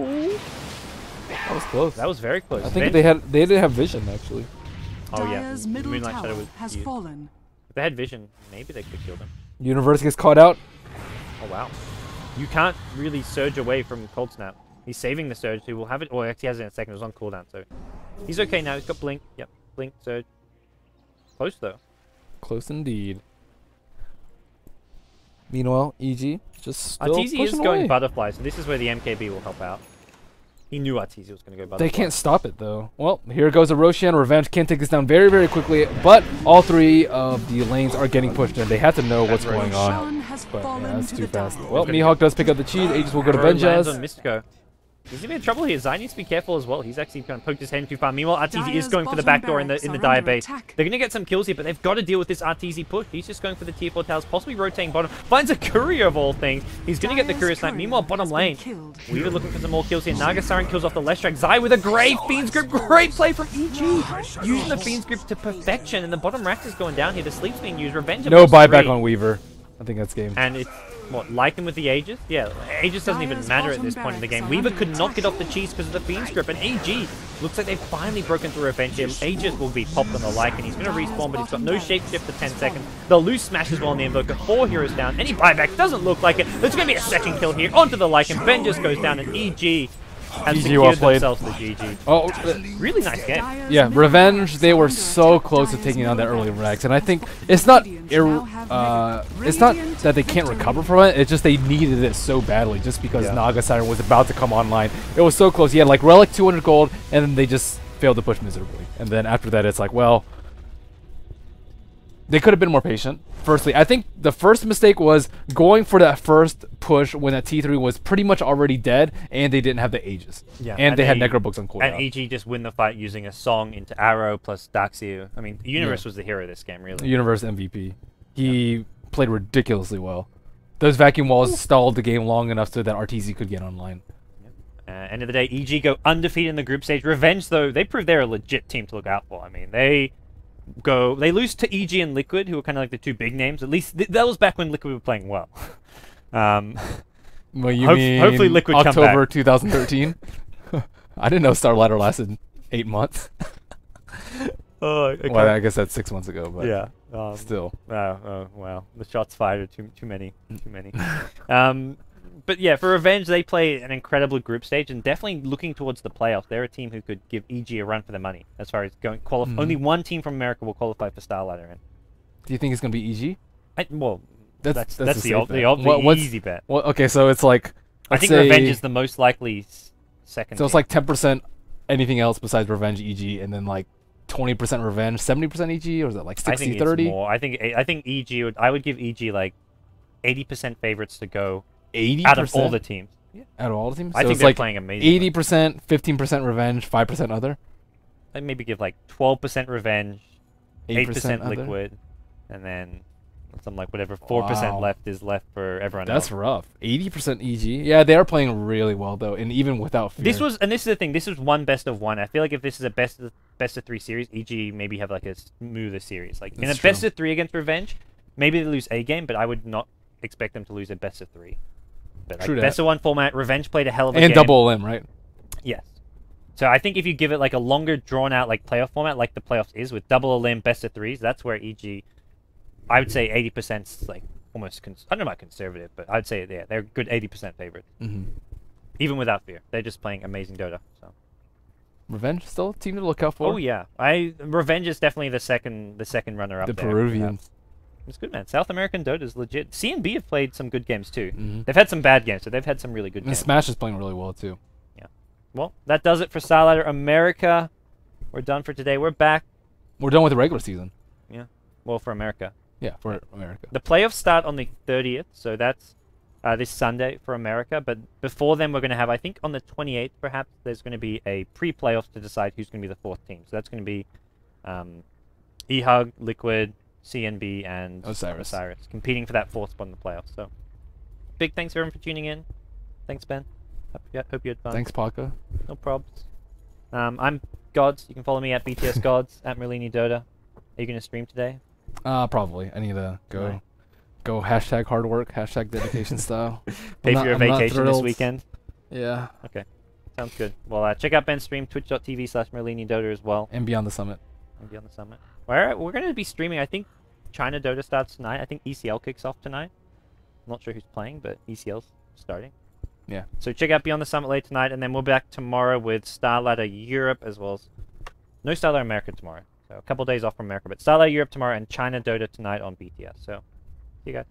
that was close. That was very close. I think they didn't have vision actually. Oh yeah, Moonlight Shadow has fallen. If they had vision, maybe they could kill them. Universe gets caught out. Oh wow, you can't really surge away from Cold Snap. He's saving the surge. He will have it. Or actually has it in a second. It was on cooldown, so he's okay now. He's got blink. Yep, blink, surge. Close though. Close indeed. Meanwhile, EG just still Arteezy is away. going butterfly, so this is where the MKB will help out. He knew Arteezy was going to go butterfly. They can't stop it though. Well, here goes a Roshan. Revenge can take this down very, very quickly, but all three of the lanes are getting pushed in. They have to know what's going on. But yeah, that's too fast. Well, Mihawk does pick up the cheese. Aegis will go to Benjaz. On Mystico. He's in trouble here. Zai needs to be careful as well. He's actually kind of poked his head in too far. Meanwhile, Arteezy is going for the back door in the Dire base. They're going to get some kills here, but they've got to deal with this Arteezy push. He's just going for the tier 4 towers, possibly rotating bottom. Finds a Courier of all things. He's going to get the Courier snipe. Meanwhile, bottom lane. Weaver looking for some more kills here. Naga Siren kills off the left strike. Zai with a great Fiend's Grip. Great play from EG. Using the Fiend's Grip to perfection. And the bottom Rax is going down here. The sleep's being used. Revenge. No buyback on Weaver. I think that's game. And it's... What, like him with the Aegis? Yeah, Aegis doesn't even matter at this point in the game. Weaver could not get off the cheese because of the Fiend's Grip, and AG looks like they've finally broken through Revenge here. Aegis will be popped on the like, and he's going to respawn, but he's got no shapeshift for 10 seconds. They'll lose Smash as well on the Invoker. 4 heroes down. Any buyback doesn't look like it. There's going to be a second kill here onto the like, and Ben just goes down, and EG has secured themselves the GG. Oh, really nice game. Yeah, Revenge, they were so close to taking on that early Rex, and I think it's not that they can't recover from it, it's just they needed it so badly just because Naga Siren was about to come online. It was so close. He had like Relic 200 gold, and then they just failed to push miserably. And then after that, it's like, well, they could have been more patient. Firstly, I think the first mistake was going for that first push when that T3 was pretty much already dead, and they didn't have the Aegis. Yeah, and they had Necrobooks on cooldown. And EG just win the fight using a Song into Arrow plus Darkseer. I mean, Universe was the hero of this game, really. Universe MVP. He played ridiculously well. Those vacuum walls stalled the game long enough so that Arteezy could get online. End of the day, EG go undefeated in the group stage. Revenge, though, they prove they're a legit team to look out for. I mean, they lose to EG and Liquid, who are kind of like the two big names. At least that was back when Liquid were playing well. Well, you mean hopefully Liquid October 2013? I didn't know Starladder lasted 8 months. Okay. Well, I guess that's 6 months ago, but yeah, still. Wow, the shots fired are too many. But yeah, for Revenge, they play an incredible group stage and definitely looking towards the playoffs. They're a team who could give EG a run for their money as far as going Only one team from America will qualify for Starladder. Do you think it's going to be EG? Well, that's the easy bet. Well, okay, so it's like... I think Revenge is the most likely second. So it's like 10% anything else besides Revenge EG, and then like 20% Revenge, 70% EG, or is it like 60-30? I think it's more. I think EG would. I would give EG like 80% favorites to go 80% out of all the teams. Yeah. Out of all the teams? I So think it's they're like playing amazing. 80%, 15% Revenge, 5% other? I'd maybe give like 12% Revenge, 8% other? Liquid, and then something like whatever 4% Wow. left is left for everyone That's else. rough. 80% EG. Yeah, they are playing really well though, and even without Fear. This is the thing. This was one best of one. I feel like if this is a best of 3 series, EG maybe have like a smoother series. Like in a That's best true. of 3 against Revenge, maybe they lose a game, but I would not expect them to lose a best of 3. But like True that. best of 1 format, Revenge played a hell of a and game. double LM, right? Yes. So I think if you give it like a longer drawn out like playoff format, like the playoffs is with double elim best of 3s, that's where EG, I would say 80% is like almost I don't know about conservative, but I'd say yeah, they're good 80% favorites. Even without Fear, they're just playing amazing Dota. So Revenge still a team to look out for. oh yeah, Revenge is definitely the second runner up. The there. Peruvians. It's good, man. South American Dota is legit. CNB have played some good games too. Mhm. They've had some bad games, so they've had some really good And games. Smash is playing really well too. Well, that does it for Starladder America. We're done for today. We're back. We're done with the regular season. Well, for America. Yeah, for America. The playoffs start on the 30th, so that's this Sunday for America. But before then, we're going to have, I think, on the 28th, perhaps, there's going to be a pre-playoffs to decide who's going to be the 4th team. So that's going to be eHug, Liquid, CNB, and Osiris competing for that 4th spot in the playoffs. So big thanks, everyone, for tuning in. Thanks, Ben. Hope you had fun. Thanks, Paka. No probs. I'm Gods. You can follow me at BTS Gods, at Merlini Dota. Are you going to stream today? Probably. I need to go hashtag hard work, hashtag dedication style. Pay I'm for your not vacation this thrilled. weekend? Yeah. Okay. Sounds good. Well, check out Ben's stream, twitch.tv/Merlini Dota as well. And Beyond the Summit. And be on the summit. We're going to be streaming, I think, China Dota starts tonight. I think ECL kicks off tonight. I'm not sure who's playing, but ECL's starting. Yeah. So check out Beyond the Summit late tonight, and then we'll be back tomorrow with Starladder Europe, as well as no Starladder America tomorrow. So a couple days off from America, but Starladder Europe tomorrow and China Dota tonight on BTS. So see you guys.